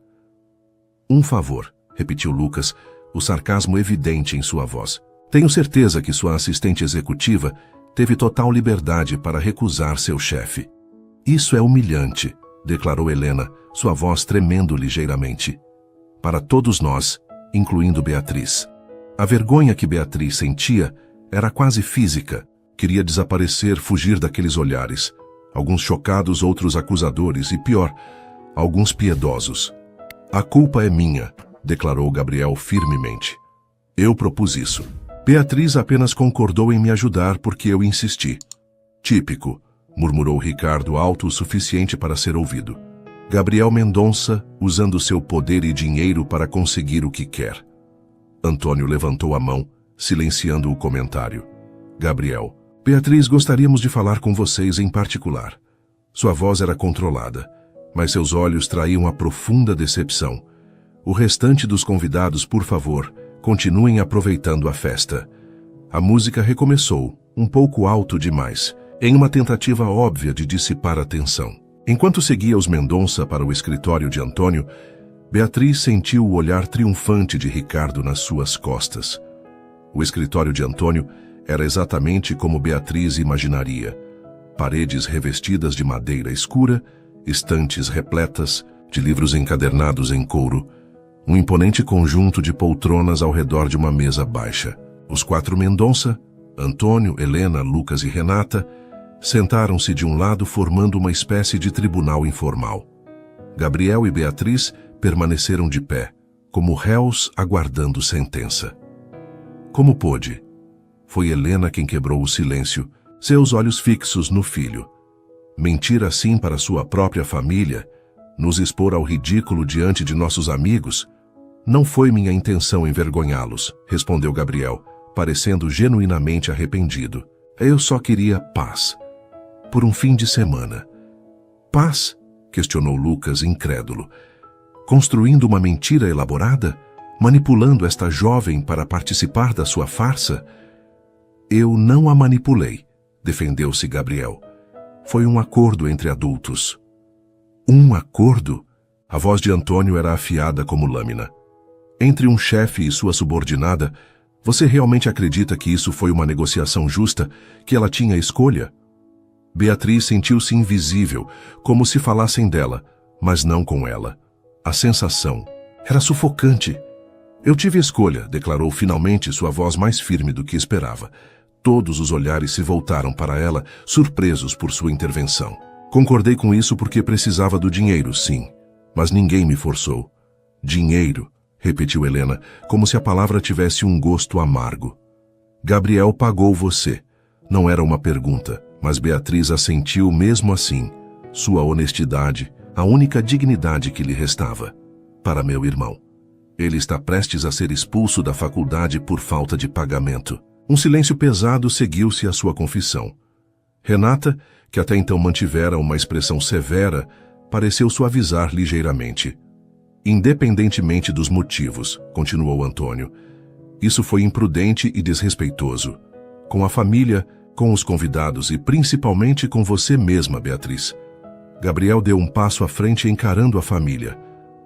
S1: Um favor, repetiu Lucas, o sarcasmo evidente em sua voz. Tenho certeza que sua assistente executiva teve total liberdade para recusar seu chefe. Isso é humilhante, declarou Helena, sua voz tremendo ligeiramente. Para todos nós, incluindo Beatriz. A vergonha que Beatriz sentia era quase física. Queria desaparecer, fugir daqueles olhares. Alguns chocados, outros acusadores e, pior, alguns piedosos. A culpa é minha, declarou Gabriel firmemente. Eu propus isso. Beatriz apenas concordou em me ajudar porque eu insisti. Típico, murmurou Ricardo alto o suficiente para ser ouvido. Gabriel Mendonça, usando seu poder e dinheiro para conseguir o que quer. Antônio levantou a mão, silenciando o comentário. Gabriel, Beatriz, gostaríamos de falar com vocês em particular. Sua voz era controlada, mas seus olhos traíam a profunda decepção. O restante dos convidados, por favor, continuem aproveitando a festa. A música recomeçou, um pouco alto demais, em uma tentativa óbvia de dissipar a tensão. Enquanto seguia os Mendonça para o escritório de Antônio, Beatriz sentiu o olhar triunfante de Ricardo nas suas costas. O escritório de Antônio era exatamente como Beatriz imaginaria. Paredes revestidas de madeira escura, estantes repletas de livros encadernados em couro, um imponente conjunto de poltronas ao redor de uma mesa baixa. Os 4 Mendonça, Antônio, Helena, Lucas e Renata, sentaram-se de um lado formando uma espécie de tribunal informal. Gabriel e Beatriz permaneceram de pé, como réus aguardando sentença. Como pôde? Foi Helena quem quebrou o silêncio, seus olhos fixos no filho. Mentir assim para sua própria família, nos expor ao ridículo diante de nossos amigos? Não foi minha intenção envergonhá-los, respondeu Gabriel, parecendo genuinamente arrependido. Eu só queria paz. Por um fim de semana. Paz? Questionou Lucas, incrédulo. Construindo uma mentira elaborada? Manipulando esta jovem para participar da sua farsa? Eu não a manipulei, defendeu-se Gabriel. Foi um acordo entre adultos. Um acordo? A voz de Antônio era afiada como lâmina. Entre um chefe e sua subordinada, você realmente acredita que isso foi uma negociação justa, que ela tinha escolha? Beatriz sentiu-se invisível, como se falassem dela, mas não com ela. A sensação era sufocante. Eu tive escolha, declarou finalmente, sua voz mais firme do que esperava. Todos os olhares se voltaram para ela, surpresos por sua intervenção. Concordei com isso porque precisava do dinheiro, sim, mas ninguém me forçou. Dinheiro, repetiu Helena, como se a palavra tivesse um gosto amargo. Gabriel pagou você. Não era uma pergunta, mas Beatriz assentiu mesmo assim. Sua honestidade, a única dignidade que lhe restava. Para meu irmão. Ele está prestes a ser expulso da faculdade por falta de pagamento. Um silêncio pesado seguiu-se à sua confissão. Renata, que até então mantivera uma expressão severa, pareceu suavizar ligeiramente. Independentemente dos motivos, continuou Antônio, isso foi imprudente e desrespeitoso. Com a família, com os convidados e principalmente com você mesma, Beatriz. Gabriel deu um passo à frente encarando a família.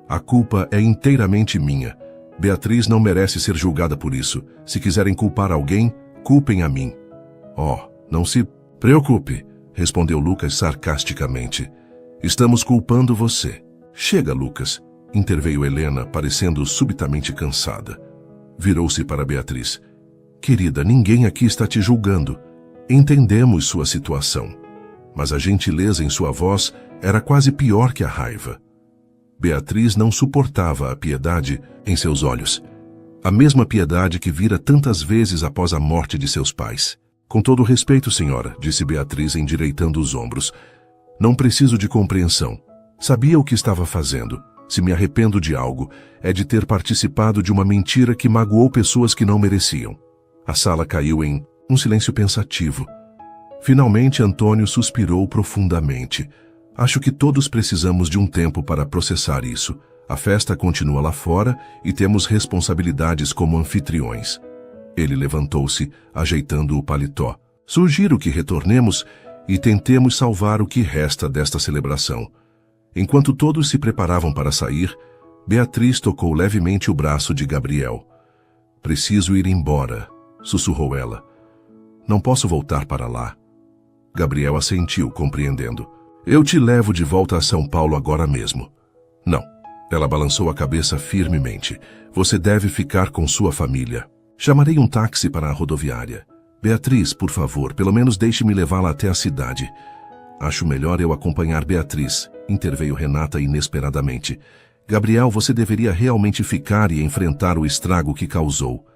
S1: A culpa é inteiramente minha. Beatriz não merece ser julgada por isso. Se quiserem culpar alguém, culpem a mim. Oh, não se preocupe, respondeu Lucas sarcasticamente. Estamos culpando você. Chega, Lucas, interveio Helena, parecendo subitamente cansada. Virou-se para Beatriz. Querida, ninguém aqui está te julgando. Entendemos sua situação. Mas a gentileza em sua voz era quase pior que a raiva. Beatriz não suportava a piedade em seus olhos. A mesma piedade que vira tantas vezes após a morte de seus pais. Com todo respeito, senhora, disse Beatriz endireitando os ombros. Não preciso de compreensão. Sabia o que estava fazendo. Se me arrependo de algo, é de ter participado de uma mentira que magoou pessoas que não mereciam. A sala caiu em um silêncio pensativo. Finalmente, Antônio suspirou profundamente. Acho que todos precisamos de um tempo para processar isso. A festa continua lá fora e temos responsabilidades como anfitriões. Ele levantou-se, ajeitando o paletó. Sugiro que retornemos e tentemos salvar o que resta desta celebração. Enquanto todos se preparavam para sair, Beatriz tocou levemente o braço de Gabriel. Preciso ir embora, sussurrou ela. Não posso voltar para lá. Gabriel assentiu, compreendendo. Eu te levo de volta a São Paulo agora mesmo. Não. Ela balançou a cabeça firmemente. Você deve ficar com sua família. Chamarei um táxi para a rodoviária. Beatriz, por favor, pelo menos deixe-me levá-la até a cidade. Acho melhor eu acompanhar Beatriz, interveio Renata inesperadamente. Gabriel, você deveria realmente ficar e enfrentar o estrago que causou.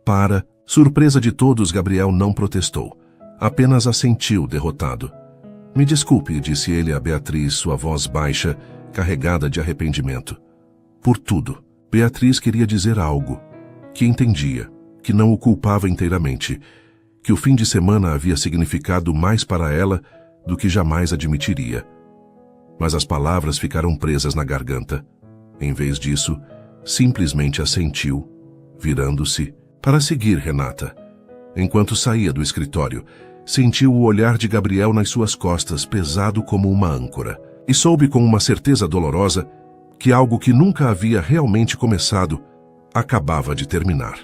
S1: Para surpresa de todos, Gabriel não protestou. Apenas assentiu, derrotado. Me desculpe, disse ele a Beatriz, sua voz baixa, carregada de arrependimento. Por tudo. Beatriz queria dizer algo, que entendia, que não o culpava inteiramente, que o fim de semana havia significado mais para ela do que jamais admitiria. Mas as palavras ficaram presas na garganta. Em vez disso, simplesmente assentiu, virando-se para seguir Renata. Enquanto saía do escritório, sentiu o olhar de Gabriel nas suas costas, pesado como uma âncora, e soube com uma certeza dolorosa que algo que nunca havia realmente começado acabava de terminar.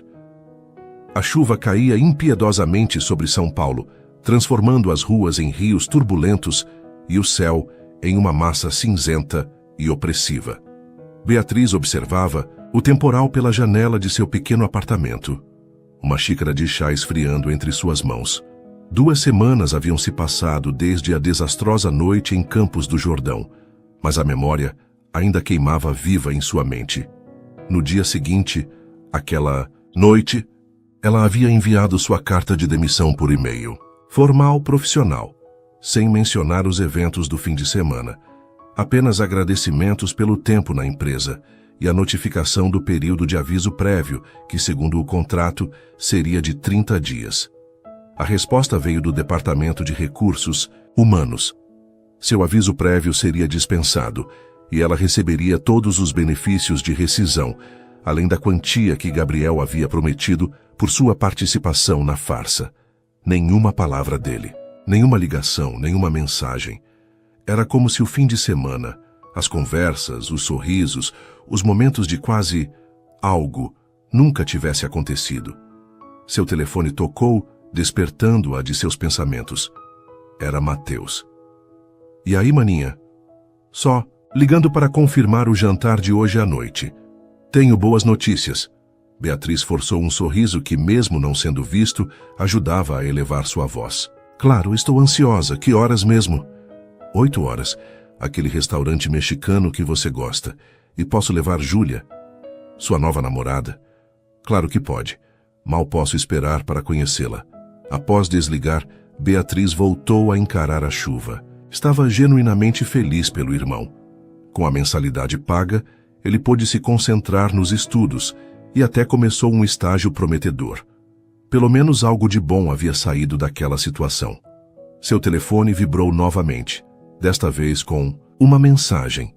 S1: A chuva caía impiedosamente sobre São Paulo, transformando as ruas em rios turbulentos e o céu em uma massa cinzenta e opressiva. Beatriz observava o temporal pela janela de seu pequeno apartamento, uma xícara de chá esfriando entre suas mãos. 2 semanas haviam se passado desde a desastrosa noite em Campos do Jordão, mas a memória ainda queimava viva em sua mente. No dia seguinte, aquela noite, ela havia enviado sua carta de demissão por e-mail, formal, profissional, sem mencionar os eventos do fim de semana, apenas agradecimentos pelo tempo na empresa e a notificação do período de aviso prévio, que, segundo o contrato, seria de 30 dias. A resposta veio do Departamento de Recursos Humanos. Seu aviso prévio seria dispensado e ela receberia todos os benefícios de rescisão, além da quantia que Gabriel havia prometido por sua participação na farsa. Nenhuma palavra dele, nenhuma ligação, nenhuma mensagem. Era como se o fim de semana, as conversas, os sorrisos, os momentos de quase algo, nunca tivesse acontecido. Seu telefone tocou, despertando-a de seus pensamentos. Era Mateus. E aí, maninha? Só ligando para confirmar o jantar de hoje à noite. Tenho boas notícias. Beatriz forçou um sorriso que, mesmo não sendo visto, ajudava a elevar sua voz. Claro, estou ansiosa. Que horas mesmo? 8 horas. Aquele restaurante mexicano que você gosta. E posso levar Júlia, sua nova namorada? Claro que pode. Mal posso esperar para conhecê-la. Após desligar, Beatriz voltou a encarar a chuva. Estava genuinamente feliz pelo irmão. Com a mensalidade paga, ele pôde se concentrar nos estudos e até começou um estágio prometedor. Pelo menos algo de bom havia saído daquela situação. Seu telefone vibrou novamente, desta vez com uma mensagem.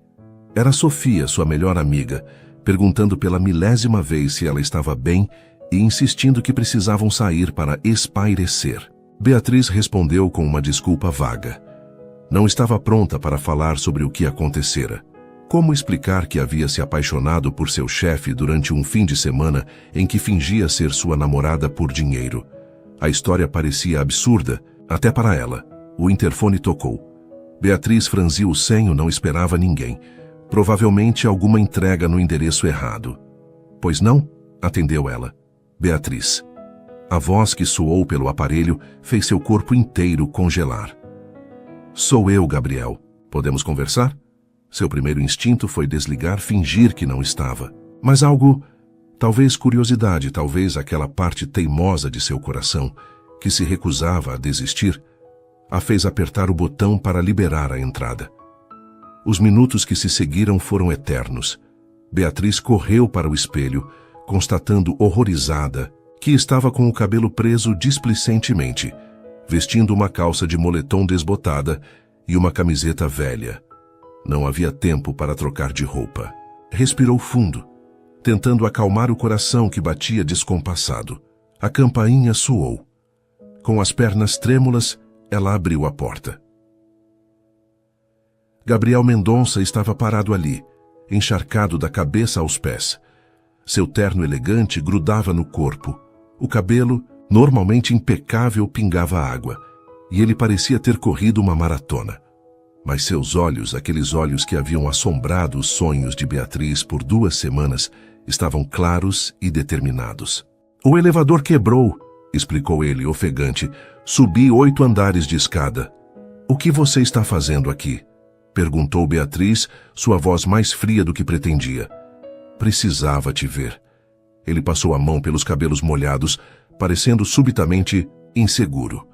S1: Era Sofia, sua melhor amiga, perguntando pela 1000ª vez se ela estava bem e insistindo que precisavam sair para espairecer. Beatriz respondeu com uma desculpa vaga. Não estava pronta para falar sobre o que acontecera. Como explicar que havia se apaixonado por seu chefe durante um fim de semana em que fingia ser sua namorada por dinheiro? A história parecia absurda, até para ela. O interfone tocou. Beatriz franziu o senho, não esperava ninguém. Provavelmente alguma entrega no endereço errado. Pois não? Atendeu ela. Beatriz. A voz que soou pelo aparelho fez seu corpo inteiro congelar. Sou eu, Gabriel. Podemos conversar? Seu primeiro instinto foi desligar, fingir que não estava. Mas algo, talvez curiosidade, talvez aquela parte teimosa de seu coração, que se recusava a desistir, a fez apertar o botão para liberar a entrada. Os minutos que se seguiram foram eternos. Beatriz correu para o espelho, constatando horrorizada que estava com o cabelo preso displicentemente, vestindo uma calça de moletom desbotada e uma camiseta velha. Não havia tempo para trocar de roupa. Respirou fundo, tentando acalmar o coração que batia descompassado. A campainha soou. Com as pernas trêmulas, ela abriu a porta. Gabriel Mendonça estava parado ali, encharcado da cabeça aos pés. Seu terno elegante grudava no corpo. O cabelo, normalmente impecável, pingava água, e ele parecia ter corrido uma maratona. Mas seus olhos, aqueles olhos que haviam assombrado os sonhos de Beatriz por 2 semanas, estavam claros e determinados. O elevador quebrou, explicou ele, ofegante. Subi 8 andares de escada. O que você está fazendo aqui? Perguntou Beatriz, sua voz mais fria do que pretendia. Precisava te ver. Ele passou a mão pelos cabelos molhados, parecendo subitamente inseguro.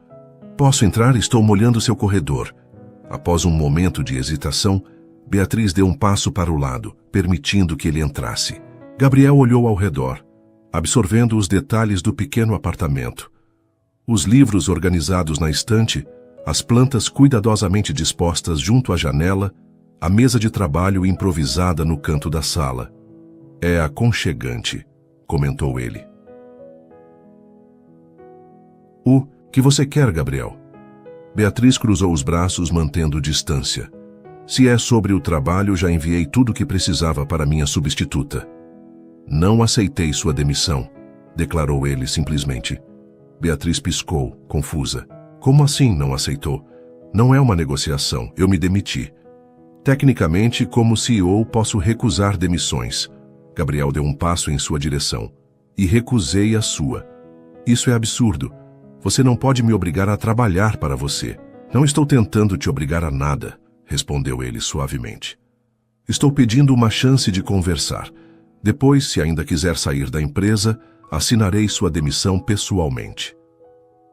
S1: Posso entrar? Estou molhando seu corredor. Após um momento de hesitação, Beatriz deu um passo para o lado, permitindo que ele entrasse. Gabriel olhou ao redor, absorvendo os detalhes do pequeno apartamento. Os livros organizados na estante, as plantas cuidadosamente dispostas junto à janela, a mesa de trabalho improvisada no canto da sala. É aconchegante, comentou ele. O que você quer, Gabriel? Beatriz cruzou os braços, mantendo distância. Se é sobre o trabalho, já enviei tudo o que precisava para minha substituta. Não aceitei sua demissão, declarou ele simplesmente. Beatriz piscou, confusa. Como assim não aceitou? Não é uma negociação, eu me demiti. Tecnicamente, como CEO, posso recusar demissões. Gabriel deu um passo em sua direção. E recusei a sua. Isso é absurdo. Você não pode me obrigar a trabalhar para você. Não estou tentando te obrigar a nada, respondeu ele suavemente. Estou pedindo uma chance de conversar. Depois, se ainda quiser sair da empresa, assinarei sua demissão pessoalmente.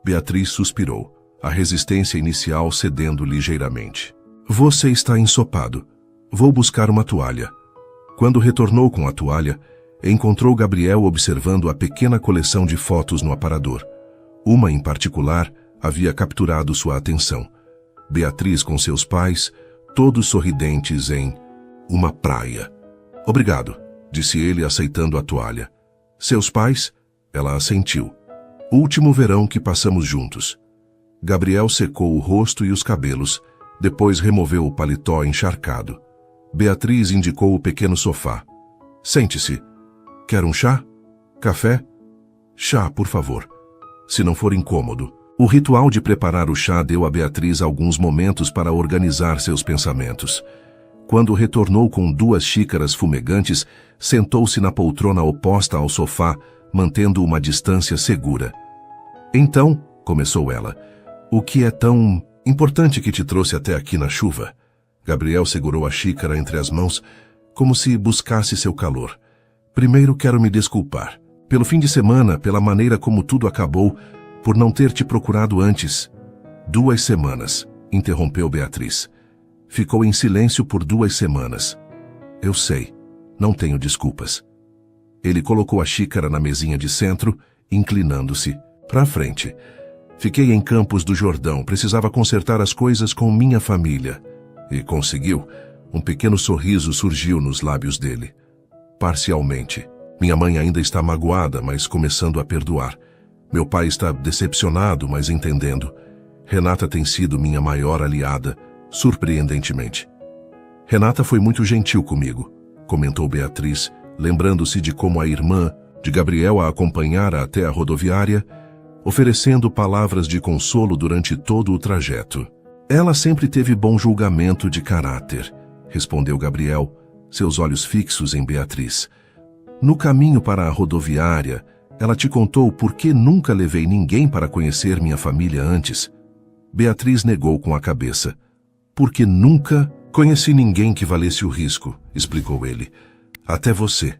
S1: Beatriz suspirou, a resistência inicial cedendo ligeiramente. Você está ensopado. Vou buscar uma toalha. Quando retornou com a toalha, encontrou Gabriel observando a pequena coleção de fotos no aparador. Uma, em particular, havia capturado sua atenção. Beatriz com seus pais, todos sorridentes em uma praia. Obrigado, disse ele aceitando a toalha. Seus pais? Ela assentiu. Último verão que passamos juntos. Gabriel secou o rosto e os cabelos, depois removeu o paletó encharcado. Beatriz indicou o pequeno sofá. Sente-se. Quer um chá? Café? Chá, por favor. Se não for incômodo. O ritual de preparar o chá deu a Beatriz alguns momentos para organizar seus pensamentos. Quando retornou com 2 xícaras fumegantes, sentou-se na poltrona oposta ao sofá, mantendo uma distância segura. Então, começou ela, o que é tão importante que te trouxe até aqui na chuva? Gabriel segurou a xícara entre as mãos, como se buscasse seu calor. Primeiro quero me desculpar. Pelo fim de semana, pela maneira como tudo acabou, por não ter te procurado antes. 2 semanas, interrompeu Beatriz. Ficou em silêncio por 2 semanas. Eu sei, não tenho desculpas. Ele colocou a xícara na mesinha de centro, inclinando-se para a frente. Fiquei em Campos do Jordão, precisava consertar as coisas com minha família. E conseguiu. Um pequeno sorriso surgiu nos lábios dele. Parcialmente. Minha mãe ainda está magoada, mas começando a perdoar. Meu pai está decepcionado, mas entendendo. Renata tem sido minha maior aliada, surpreendentemente. Renata foi muito gentil comigo, comentou Beatriz, lembrando-se de como a irmã de Gabriel a acompanhara até a rodoviária, oferecendo palavras de consolo durante todo o trajeto. Ela sempre teve bom julgamento de caráter, respondeu Gabriel, seus olhos fixos em Beatriz. No caminho para a rodoviária, ela te contou por que nunca levei ninguém para conhecer minha família antes? Beatriz negou com a cabeça. Porque nunca conheci ninguém que valesse o risco, explicou ele. Até você.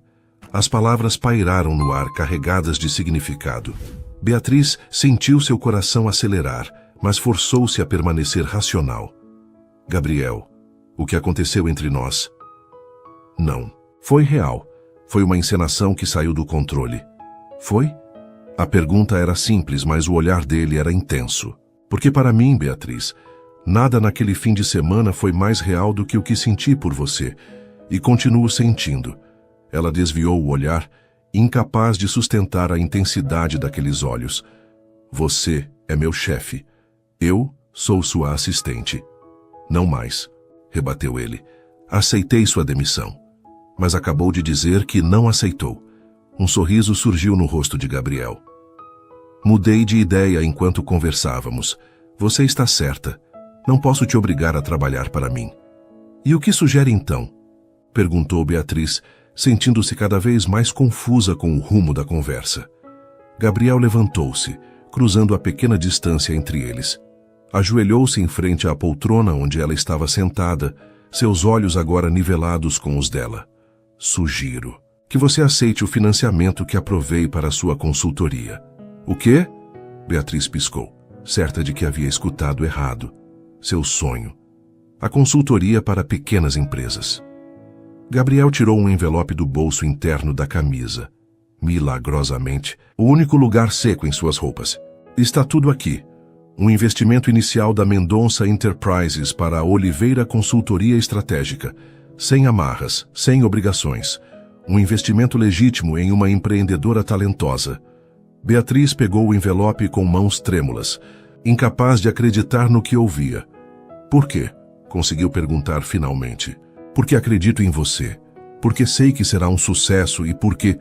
S1: As palavras pairaram no ar, carregadas de significado. Beatriz sentiu seu coração acelerar, mas forçou-se a permanecer racional. Gabriel, o que aconteceu entre nós? Não. Foi real. Foi uma encenação que saiu do controle. Foi? A pergunta era simples, mas o olhar dele era intenso. Porque para mim, Beatriz, nada naquele fim de semana foi mais real do que o que senti por você. e continuo sentindo. Ela desviou o olhar, incapaz de sustentar a intensidade daqueles olhos. Você é meu chefe. Eu sou sua assistente. Não mais, rebateu ele. Aceitei sua demissão. Mas acabou de dizer que não aceitou. Um sorriso surgiu no rosto de Gabriel. Mudei de ideia enquanto conversávamos. Você está certa. Não posso te obrigar a trabalhar para mim. E o que sugere então? Perguntou Beatriz, sentindo-se cada vez mais confusa com o rumo da conversa. Gabriel levantou-se, cruzando a pequena distância entre eles. Ajoelhou-se em frente à poltrona onde ela estava sentada, seus olhos agora nivelados com os dela. Sugiro que você aceite o financiamento que aprovei para a sua consultoria. O quê? Beatriz piscou, certa de que havia escutado errado. Seu sonho. A consultoria para pequenas empresas. Gabriel tirou um envelope do bolso interno da camisa. Milagrosamente, o único lugar seco em suas roupas. Está tudo aqui. Um investimento inicial da Mendonça Enterprises para a Oliveira Consultoria Estratégica. Sem amarras, sem obrigações. Um investimento legítimo em uma empreendedora talentosa. Beatriz pegou o envelope com mãos trêmulas, incapaz de acreditar no que ouvia. Por quê? Conseguiu perguntar finalmente. Porque acredito em você. Porque sei que será um sucesso e porque...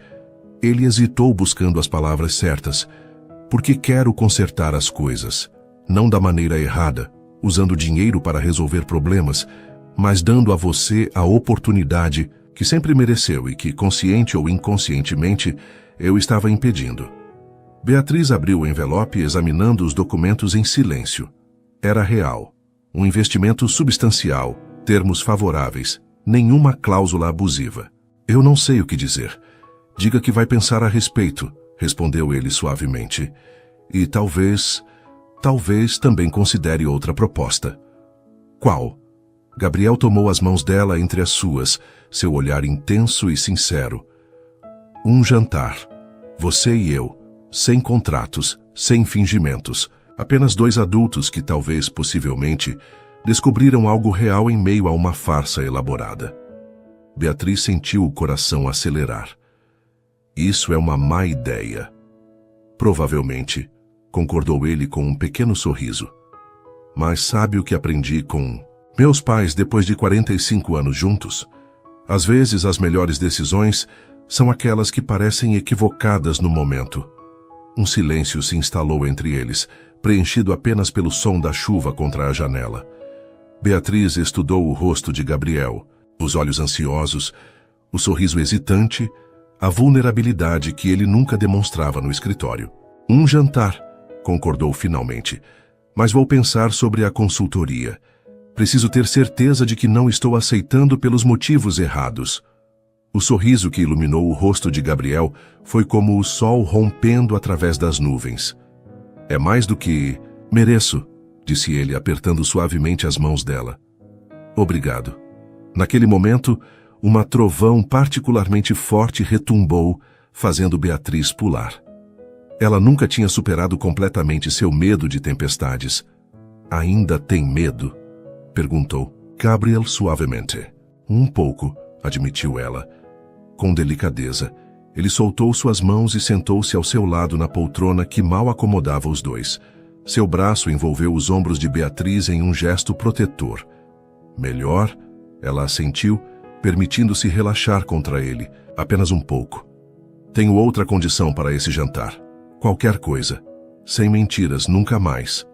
S1: Ele hesitou buscando as palavras certas. Porque quero consertar as coisas. Não da maneira errada, usando dinheiro para resolver problemas, mas dando a você a oportunidade que sempre mereceu e que, consciente ou inconscientemente, eu estava impedindo. Beatriz abriu o envelope examinando os documentos em silêncio. Era real. Um investimento substancial, termos favoráveis, nenhuma cláusula abusiva. Eu não sei o que dizer. Diga que vai pensar a respeito, respondeu ele suavemente. E talvez também considere outra proposta. Qual? Gabriel tomou as mãos dela entre as suas, seu olhar intenso e sincero. Um jantar. Você e eu, sem contratos, sem fingimentos. Apenas dois adultos que talvez, possivelmente, descobriram algo real em meio a uma farsa elaborada. Beatriz sentiu o coração acelerar. Isso é uma má ideia. Provavelmente, concordou ele com um pequeno sorriso. Mas sabe o que aprendi com meus pais depois de 45 anos juntos? Às vezes as melhores decisões são aquelas que parecem equivocadas no momento. Um silêncio se instalou entre eles, preenchido apenas pelo som da chuva contra a janela. Beatriz estudou o rosto de Gabriel, os olhos ansiosos, o sorriso hesitante, a vulnerabilidade que ele nunca demonstrava no escritório. Um jantar, concordou finalmente, mas vou pensar sobre a consultoria. Preciso ter certeza de que não estou aceitando pelos motivos errados. O sorriso que iluminou o rosto de Gabriel foi como o sol rompendo através das nuvens. É mais do que mereço, disse ele, apertando suavemente as mãos dela. Obrigado. Naquele momento, uma trovão particularmente forte retumbou, fazendo Beatriz pular. Ela nunca tinha superado completamente seu medo de tempestades. Ainda tem medo? Perguntou Gabriel suavemente. Um pouco, admitiu ela. Com delicadeza, ele soltou suas mãos e sentou-se ao seu lado na poltrona que mal acomodava os dois. Seu braço envolveu os ombros de Beatriz em um gesto protetor. Melhor, ela assentiu, permitindo-se relaxar contra ele, apenas um pouco. Tenho outra condição para esse jantar. Qualquer coisa. Sem mentiras, nunca mais.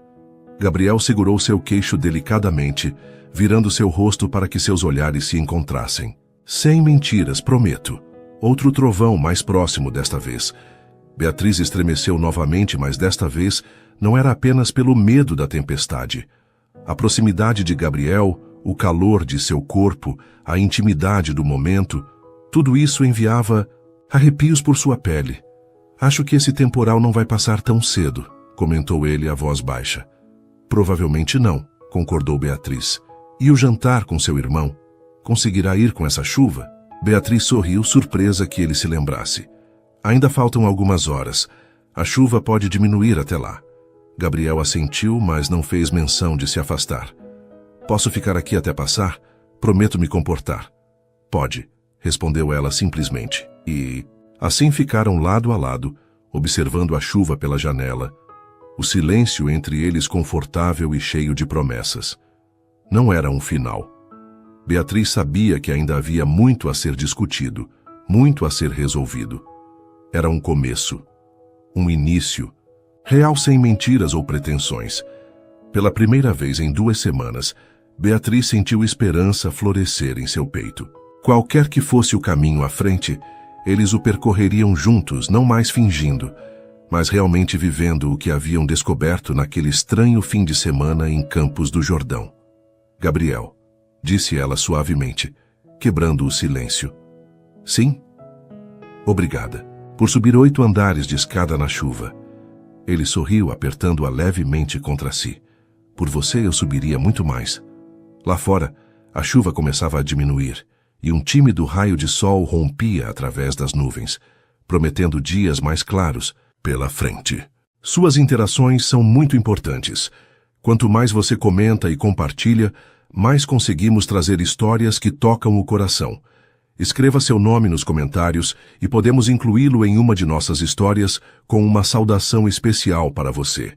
S1: Gabriel segurou seu queixo delicadamente, virando seu rosto para que seus olhares se encontrassem. Sem mentiras, prometo. Outro trovão mais próximo desta vez. Beatriz estremeceu novamente, mas desta vez não era apenas pelo medo da tempestade. A proximidade de Gabriel, o calor de seu corpo, a intimidade do momento, tudo isso enviava arrepios por sua pele. Acho que esse temporal não vai passar tão cedo, comentou ele a voz baixa. Provavelmente não, concordou Beatriz. E o jantar com seu irmão? Conseguirá ir com essa chuva? Beatriz sorriu, surpresa que ele se lembrasse. Ainda faltam algumas horas. A chuva pode diminuir até lá. Gabriel assentiu, mas não fez menção de se afastar. Posso ficar aqui até passar? Prometo me comportar. Pode, respondeu ela simplesmente. E assim ficaram lado a lado, observando a chuva pela janela, o silêncio entre eles confortável e cheio de promessas. Não era um final. Beatriz sabia que ainda havia muito a ser discutido, muito a ser resolvido. Era um começo, um início, real sem mentiras ou pretensões. Pela primeira vez em 2 semanas, Beatriz sentiu esperança florescer em seu peito. Qualquer que fosse o caminho à frente, eles o percorreriam juntos, não mais fingindo, mas realmente vivendo o que haviam descoberto naquele estranho fim de semana em Campos do Jordão. Gabriel, disse ela suavemente, quebrando o silêncio. Sim? Obrigada. Por subir 8 andares de escada na chuva. Ele sorriu, apertando-a levemente contra si. Por você eu subiria muito mais. Lá fora, a chuva começava a diminuir, e um tímido raio de sol rompia através das nuvens, prometendo dias mais claros pela frente. Suas interações são muito importantes. Quanto mais você comenta e compartilha, mais conseguimos trazer histórias que tocam o coração. Escreva seu nome nos comentários e podemos incluí-lo em uma de nossas histórias com uma saudação especial para você.